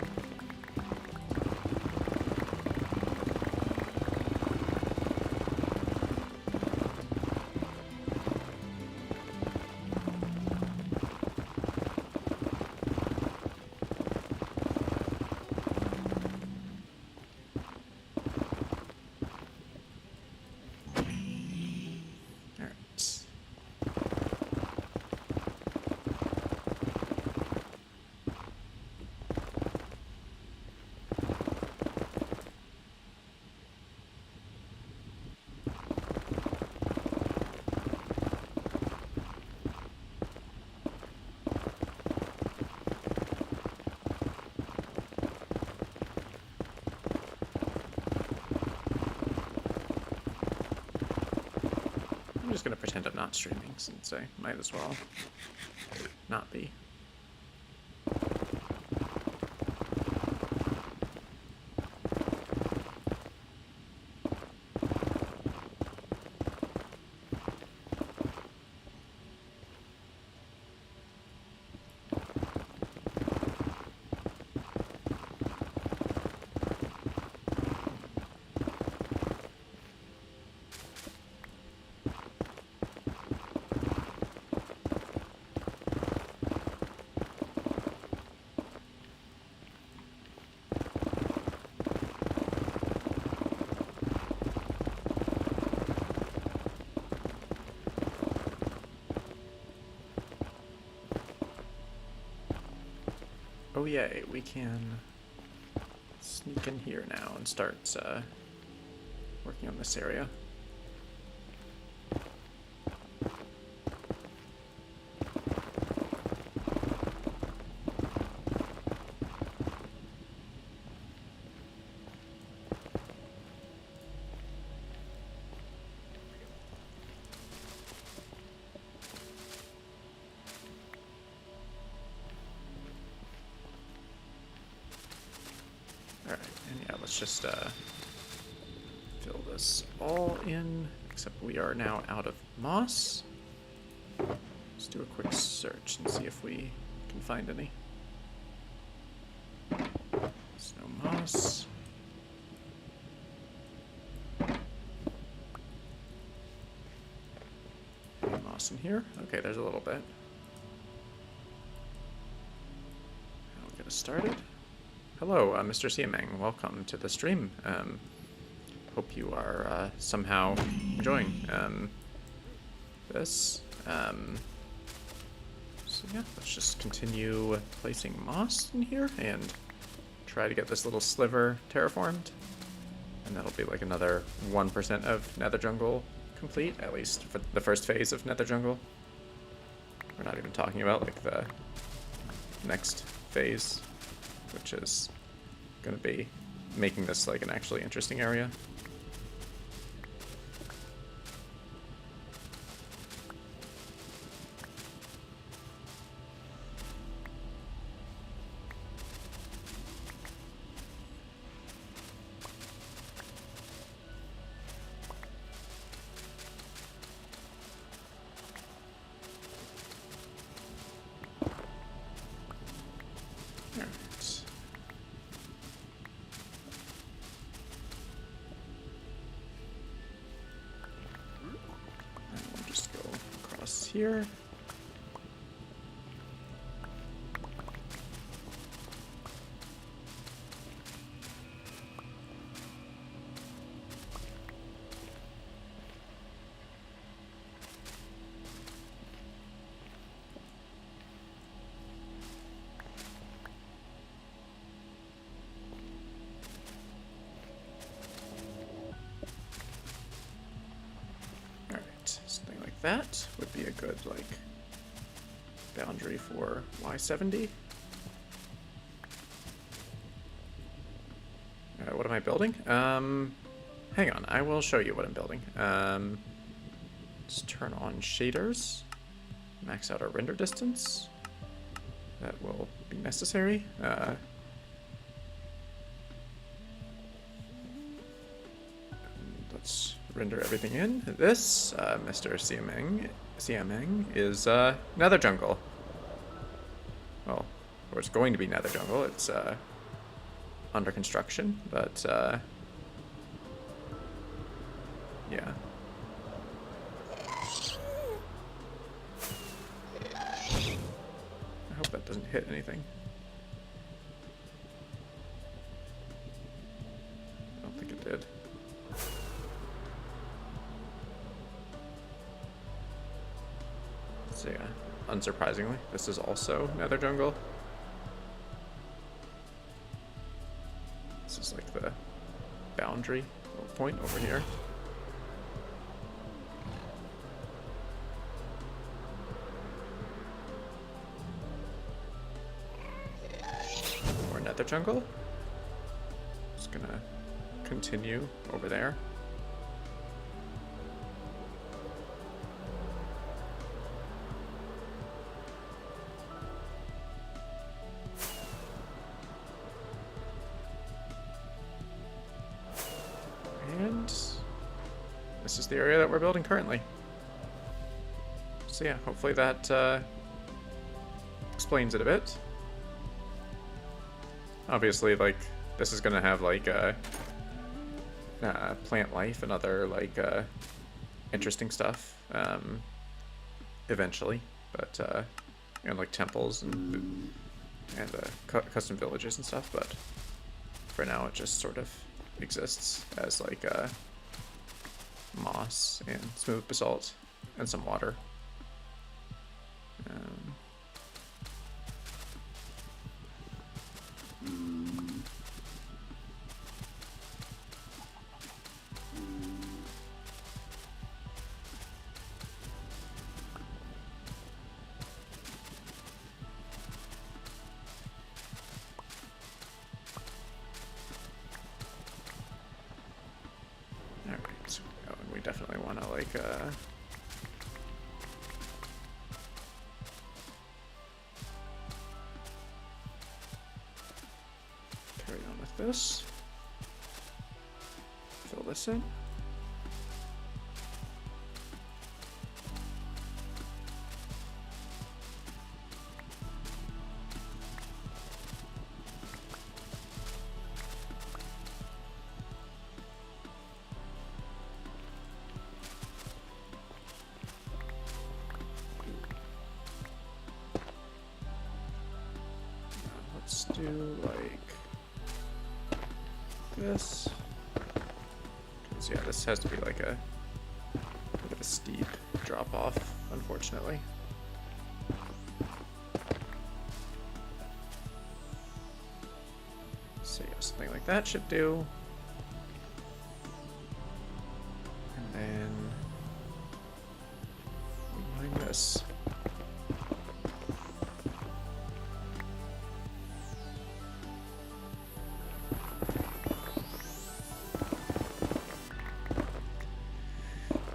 I'm just gonna pretend I'm not streaming, since I might as well not be. Oh yay, we can sneak in here now and start working on this area. Alright, and yeah, let's just fill this all in, except we are now out of moss. Let's do a quick search and see if we can find any. There's no moss. Any moss in here? Okay, there's a little bit. I'll get us started. Hello, Mr. Siamang. Welcome to the stream. Hope you are somehow enjoying this. So yeah, let's just continue placing moss in here and try to get this little sliver terraformed. And that'll be like another 1% of Nether Jungle complete, at least for the first phase of Nether Jungle. We're not even talking about like the next phase, which is going to be making this like an actually interesting area. here. Something like that would be a good, like, boundary for Y70. What am I building? Hang on, I will show you what I'm building. Let's turn on shaders, max out our render distance. That will be necessary. Let's render everything in. This, Mr. CMing is Nether Jungle. Well, or it's going to be Nether Jungle. It's under construction, but yeah. I hope that doesn't hit anything. I don't think it did. So yeah, unsurprisingly, this is also Nether Jungle. This is like the boundary point over here. More Nether Jungle. Just gonna continue over there. And this is the area that we're building currently. So yeah, hopefully that explains it a bit. Obviously, like, this is gonna have like plant life and other like interesting stuff eventually, but and like temples and custom villages and stuff. But for now, it just sort of exists as like moss and smooth basalt and some water. We definitely want to like carry on with this. Fill this in. Let's do like this. 'Cause, yeah, this has to be like a bit of a steep drop off, unfortunately. So yeah, something like that should do. And then we mine this.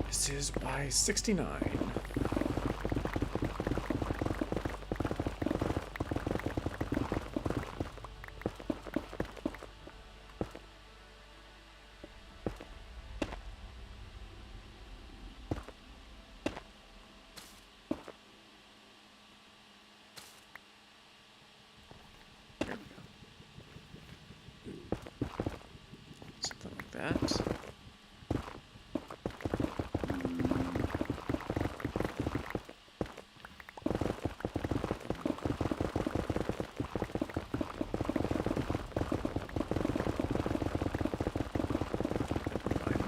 This is by 69. There we go. Something like that.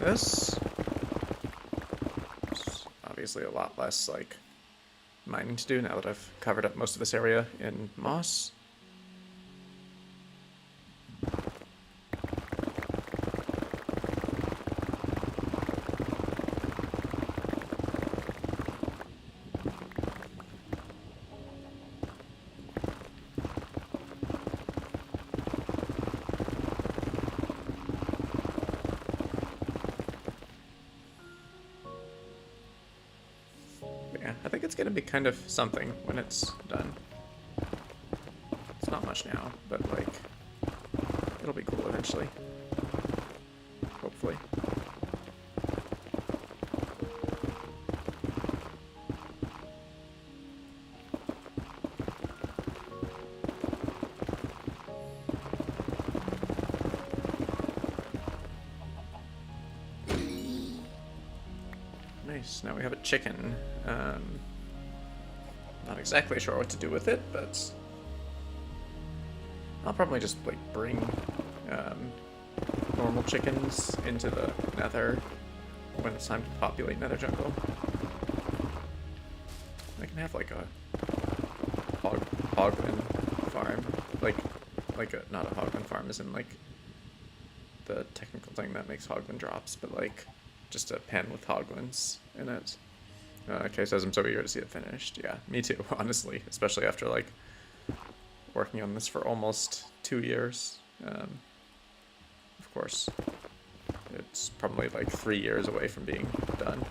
this. There's obviously a lot less, like, mining to do now that I've covered up most of this area in moss. I think it's gonna be kind of something when it's done. It's not much now, but like, it'll be cool eventually. Hopefully. Nice, now we have a chicken. Not exactly sure what to do with it, but I'll probably just like bring normal chickens into the Nether when it's time to populate Nether jungle. I can have like a hoglin farm, like not a hoglin farm, as in like the technical thing that makes hoglin drops, but like just a pen with hoglins in it. Okay, says I'm so eager to see it finished. Yeah, me too, honestly, especially after like working on this for almost 2 years. Of course, it's probably like 3 years away from being done.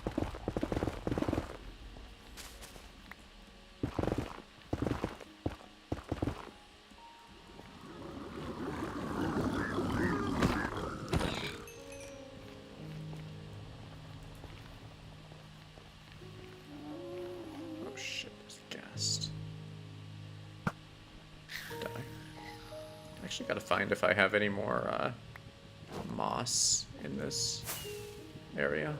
Actually gotta find if I have any more moss in this area.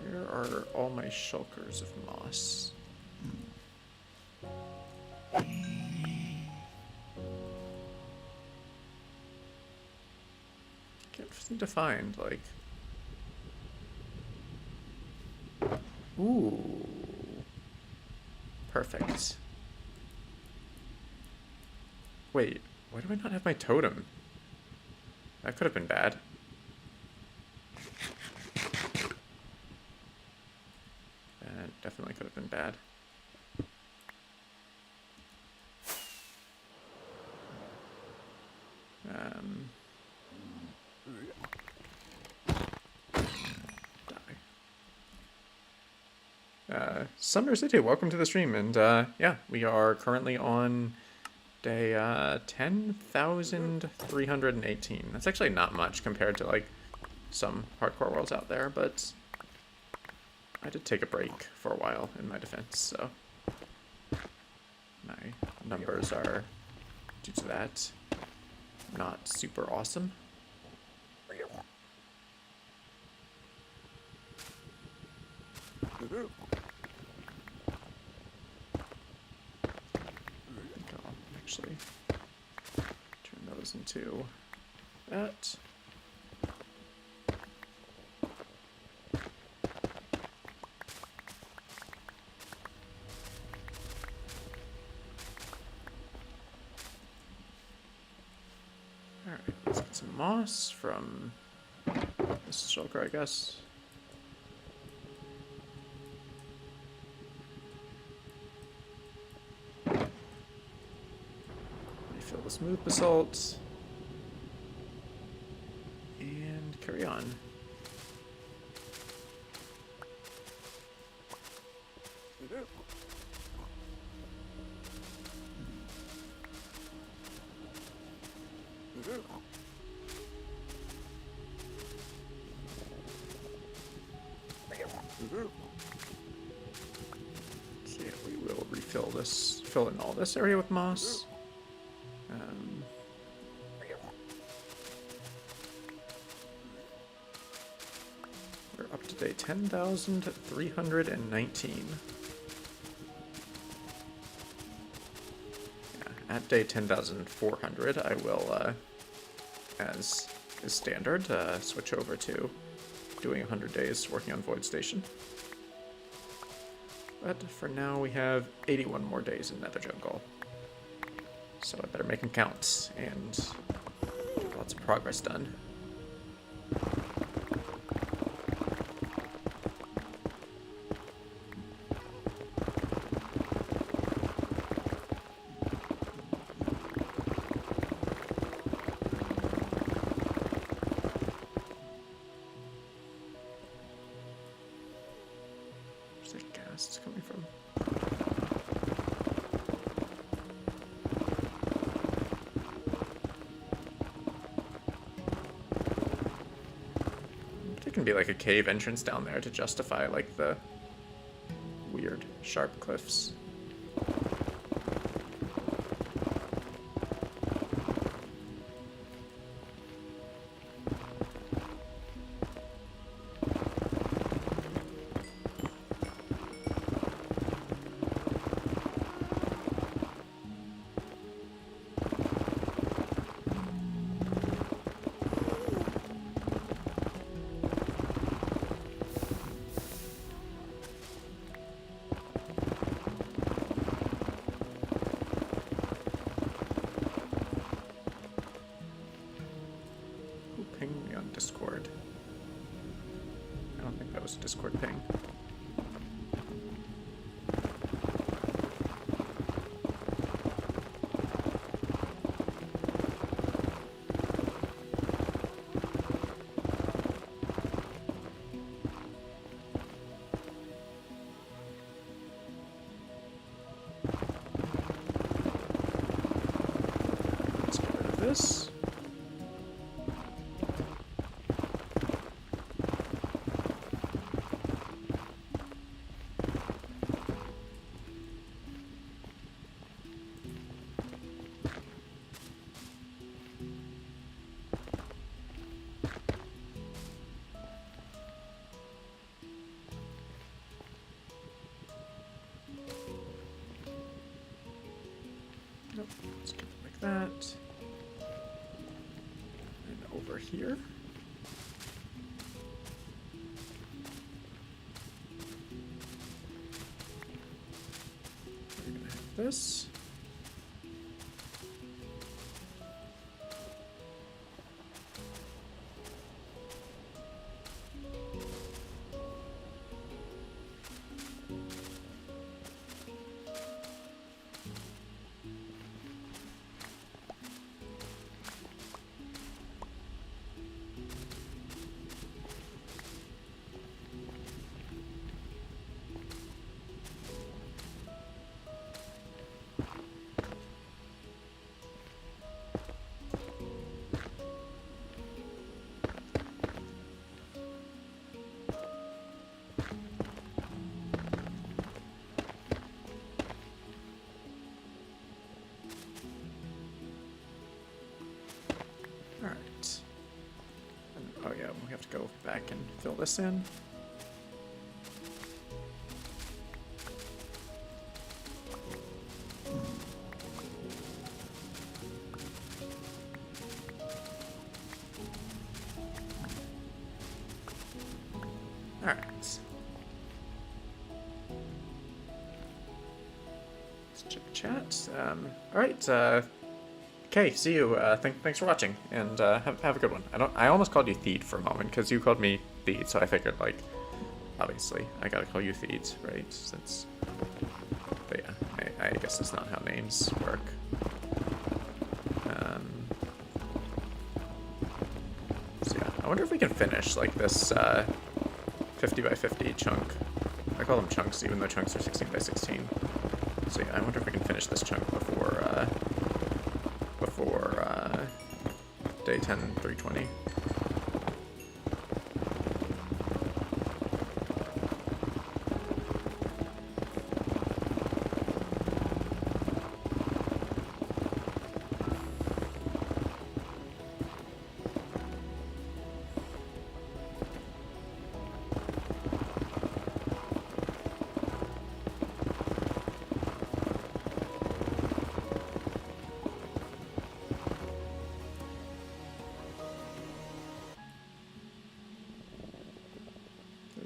Where are all my shulkers of moss? Can't seem to find, like... Ooh. Perfect. Wait, why do I not have my totem? That could have been bad. That definitely could have been bad. Summer City, welcome to the stream, and yeah, we are currently on day 10,318. That's actually not much compared to like some hardcore worlds out there, but I did take a break for a while in my defense, so my numbers are, due to that, not super awesome. Actually turn those into that. Alright, let's get some moss from this shulker, I guess. Refill the smooth basalt. And carry on. Okay, we will refill this, fill in all this area with moss. We're up to day 10,319. Yeah, at day 10,400, I will as is standard, switch over to doing 100 days working on Void Station. But for now, we have 81 more days in Nether Jungle. So I better make them count, and lots of progress done. Where's that gas coming from? There can be like a cave entrance down there to justify like the weird sharp cliffs. Ping me on Discord. I don't think that was a Discord ping. Let's get rid of this. Nope, let's keep it like that. And over here. We're gonna have this. Alright. Oh yeah, we have to go back and fill this in. Alright. Let's check chat. Alright, okay, see you. Thanks for watching, and have a good one. I almost called you Theed for a moment because you called me Theed, so I figured like, obviously, I gotta call you Theed, right? Since, but yeah, I guess that's not how names work. So yeah, I wonder if we can finish like this 50 by 50 chunk. I call them chunks, even though chunks are 16 by 16. So yeah, I wonder if we can finish this chunk before day 10, 320.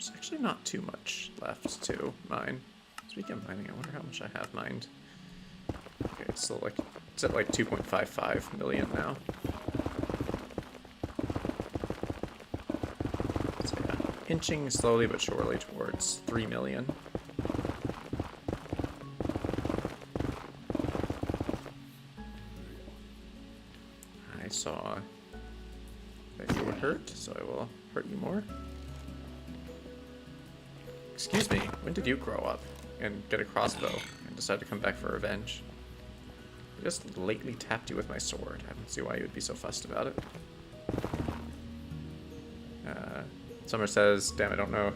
There's actually not too much left to mine. Speaking of mining, I wonder how much I have mined. Okay, it's still like, it's at like 2.55 million now. So yeah, inching slowly but surely towards 3 million. I saw that you were hurt, so I will hurt you more. Excuse me, when did you grow up and get a crossbow and decide to come back for revenge? I just lately tapped you with my sword. I don't see why you would be so fussed about it. Summer says, damn, I don't know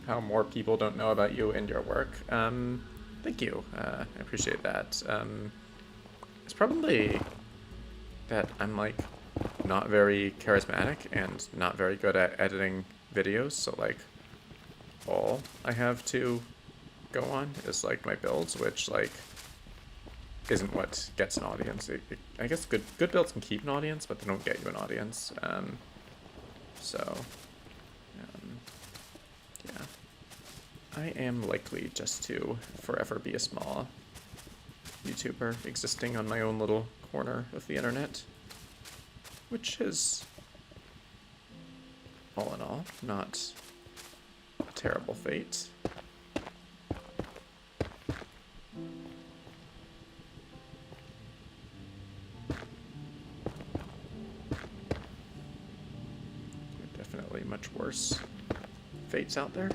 how more people don't know about you and your work. Thank you. I appreciate that. It's probably that I'm like not very charismatic and not very good at editing videos, so like all I have to go on is like my builds, which like isn't what gets an audience. I guess good builds can keep an audience, but they don't get you an audience. Yeah, I am likely just to forever be a small YouTuber existing on my own little corner of the internet, which is all in all not a terrible fate. Definitely much worse fates out there.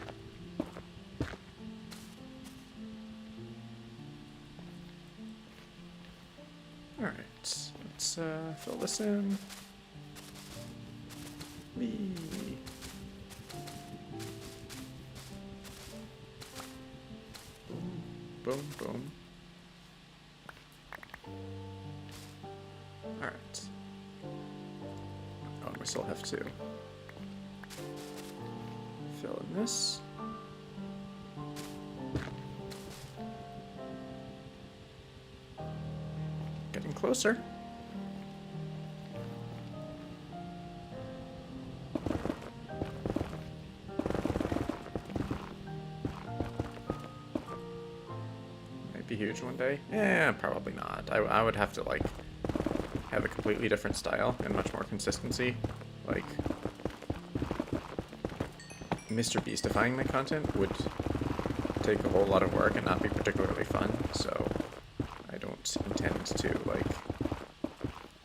Alright, let's fill this in. Whee. Boom, boom, boom. Alright. Oh, and we still have to fill in this. Getting closer. Might be huge one day. Yeah, probably not. I would have to like have a completely different style and much more consistency. Like Mr. Beastifying my content would take a whole lot of work and not be particularly fun, so I don't intend to like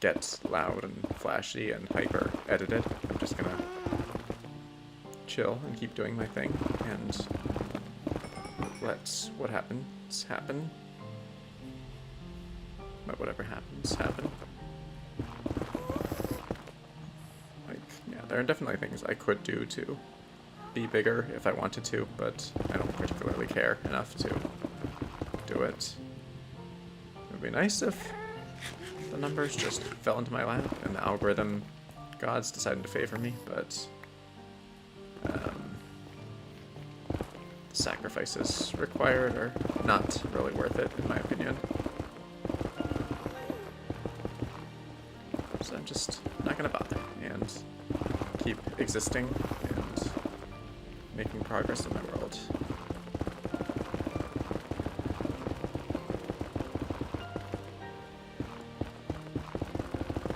get loud and flashy and hyper edited. I'm just gonna chill and keep doing my thing and let what happens happen. Let whatever happens happen. Like, yeah, there are definitely things I could do to be bigger if I wanted to, but I don't particularly care enough to do it. It would be nice if the numbers just fell into my lap and the algorithm gods decided to favor me, but the sacrifices required are not really worth it, in my opinion. So I'm just not gonna bother and keep existing and making progress in my world.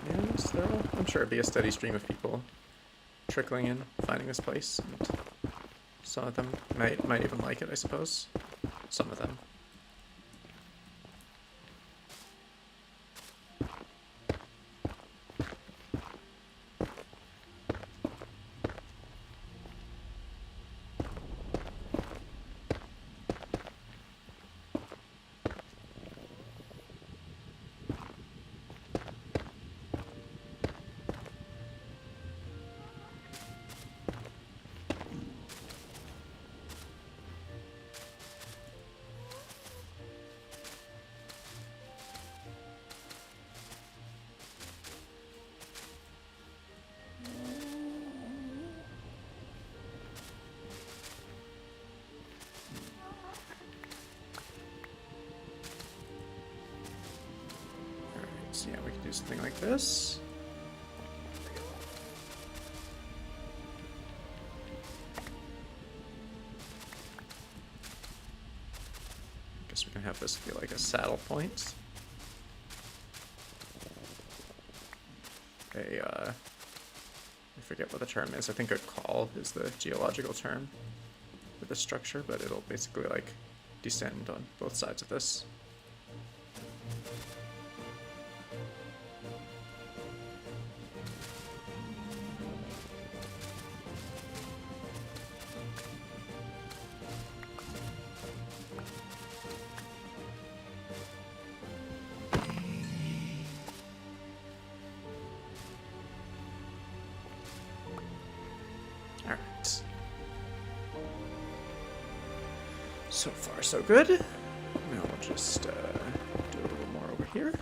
And there will, I'm sure, be a steady stream of people trickling in, finding this place, and some of them might even like it, I suppose. Some of them. So yeah, we can do something like this. have this be like a saddle point. I forget what the term is. I think a call is the geological term for this structure, but it'll basically like descend on both sides of this. So far, so good. Now we'll just do a little more over here.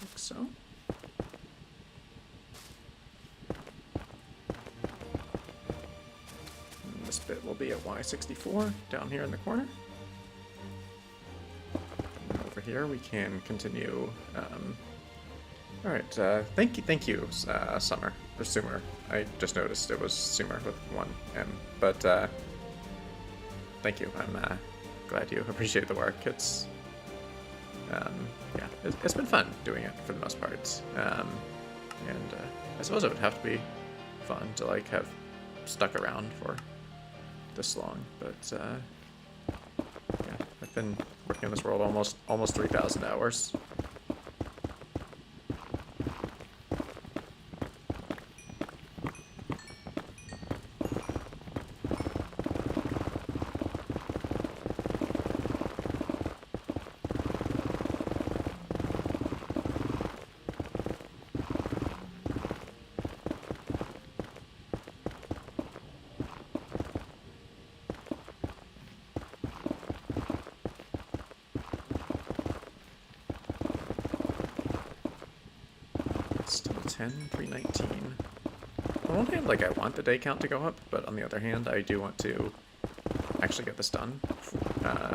Like so. And this bit will be at Y64 down here in the corner. Here we can continue. All right, thank you, Summer or Sumer. I just noticed it was Sumer with one M, but thank you. I'm glad you appreciate the work. It's yeah, it's been fun doing it for the most part, and I suppose it would have to be fun to like have stuck around for this long, but yeah, I've been working in this world almost 3,000 hours. Still 10, 319. On one hand, like, I want the day count to go up, but on the other hand, I do want to actually get this done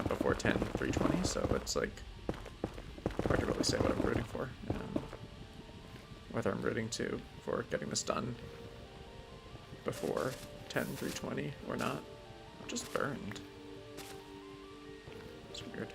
before 10, 320, so it's, like, hard to really say what I'm rooting for. Whether I'm rooting for getting this done before 10, 320 or not. I'm just burned. It's weird.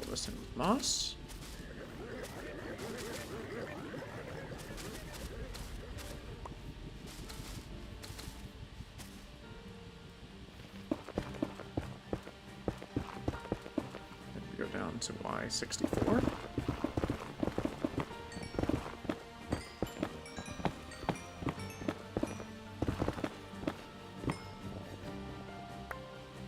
This in with moss. Then we go down to Y64.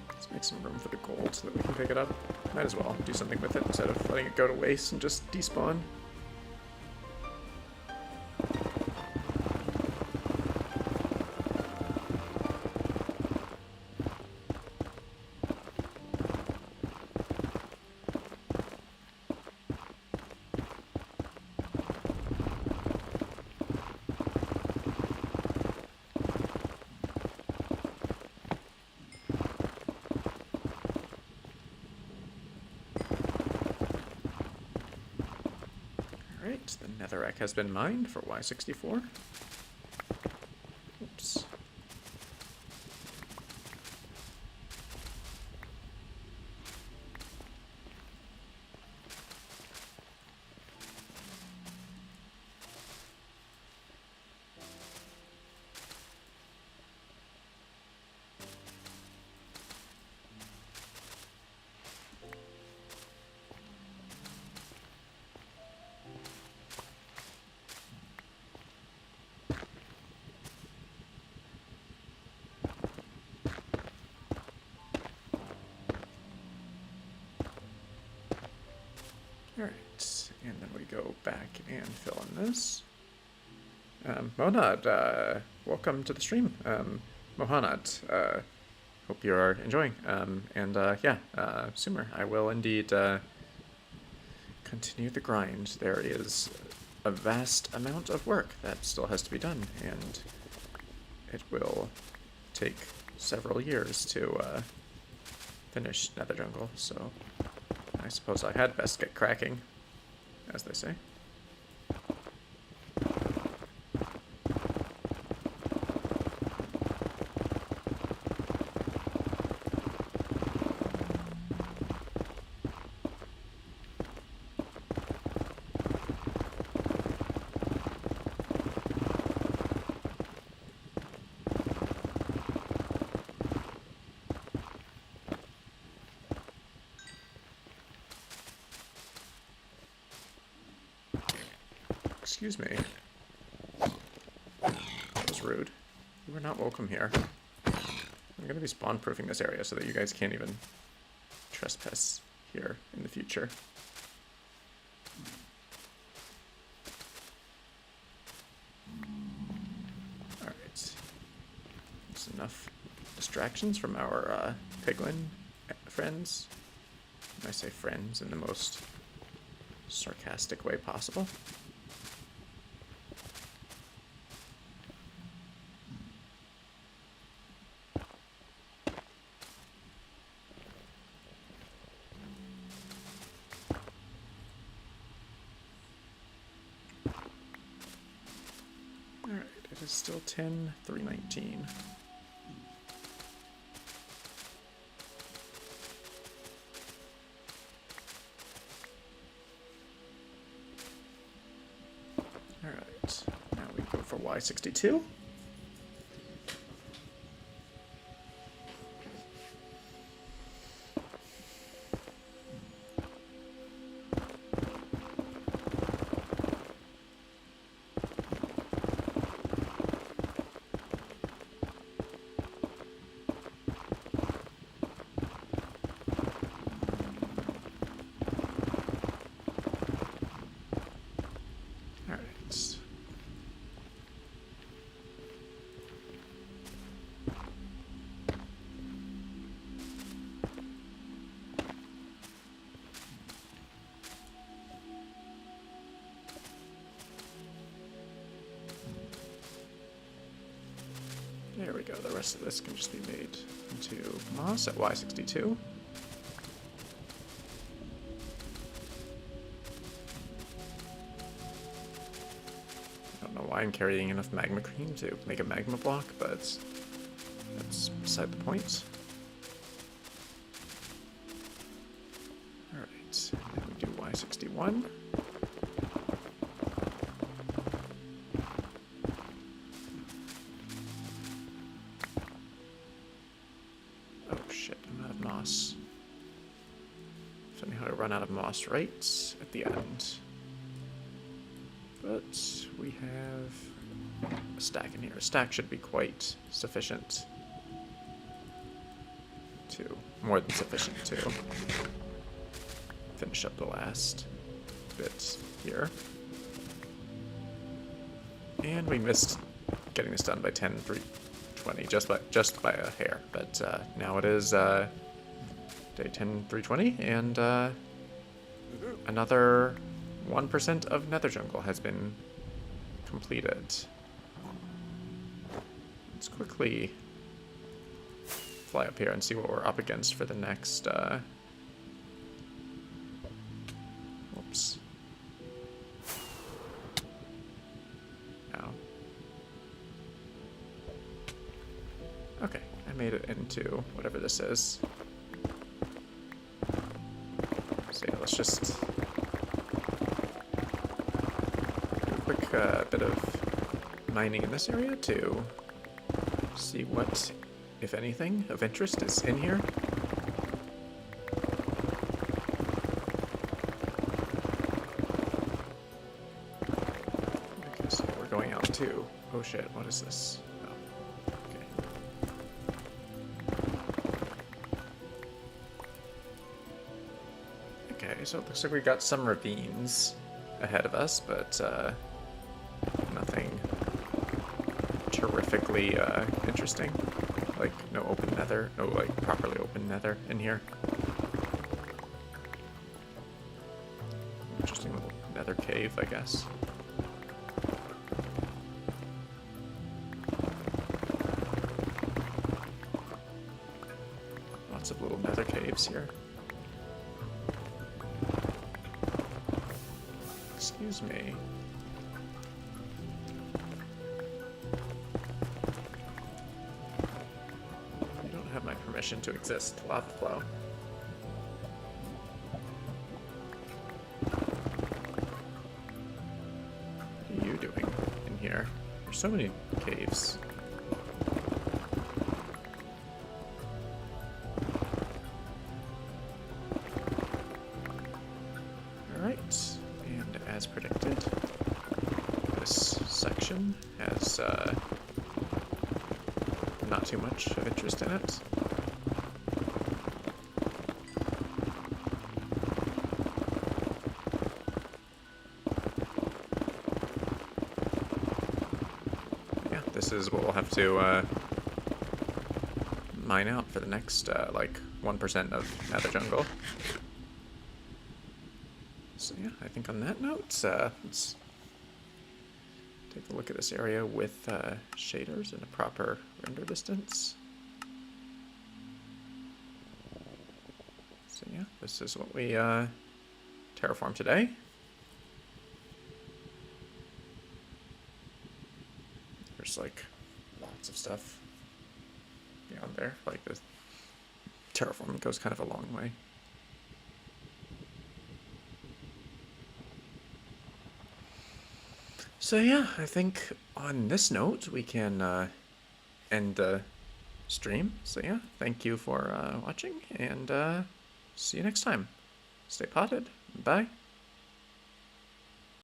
Let's make some room for the gold so that we can pick it up. Might as well do something with it instead of letting it go to waste and just despawn. Alright, the netherrack has been mined for Y64. Oops. And then we go back and fill in this. Monad, welcome to the stream. Mohanad, hope you are enjoying. Yeah, Sumer, I will indeed continue the grind. There is a vast amount of work that still has to be done, and it will take several years to finish Nether Jungle, so I suppose I had best get cracking, as they say. Excuse me. That was rude. You were not welcome here. I'm going to be spawn-proofing this area so that you guys can't even trespass here in the future. Alright. That's enough distractions from our piglin friends. I say friends in the most sarcastic way possible. Alright, it is still 10:3:19. Alright, now we go for Y62. There we go, the rest of this can just be made into moss at Y62. I don't know why I'm carrying enough magma cream to make a magma block, but that's beside the point. Alright, then we do Y61. Run out of moss right at the end. But we have a stack in here. A stack should be quite sufficient to, more than sufficient to finish up the last bit here. And we missed getting this done by 10:3:20, just by a hair. But now it is day 10:3:20, and another 1% of Nether Jungle has been completed. Let's quickly fly up here and see what we're up against for the next, whoops. Ow. Okay, I made it into whatever this is. So yeah, let's just do a quick bit of mining in this area to see what, if anything, of interest is in here. Okay, so we're going out to... Oh shit, what is this? So it looks like we got some ravines ahead of us, but nothing terrifically interesting. Like, no open nether, no, like, properly open nether in here. Interesting little nether cave, I guess. Lots of little nether caves here. Excuse me. You don't have my permission to exist, lava flow. What are you doing in here? There's so many caves. Alright, and as predicted, this section has not too much of interest in it. Yeah, this is what we'll have to mine out for the next, like, 1% of Nether Jungle. So yeah, I think on that note, let's take a look at this area with shaders and a proper render distance. So yeah, this is what we terraformed today. There's like lots of stuff beyond there. Like the terraforming goes kind of a long way. So yeah, I think on this note we can end the stream. So yeah, thank you for watching, and see you next time. Stay potted. Bye.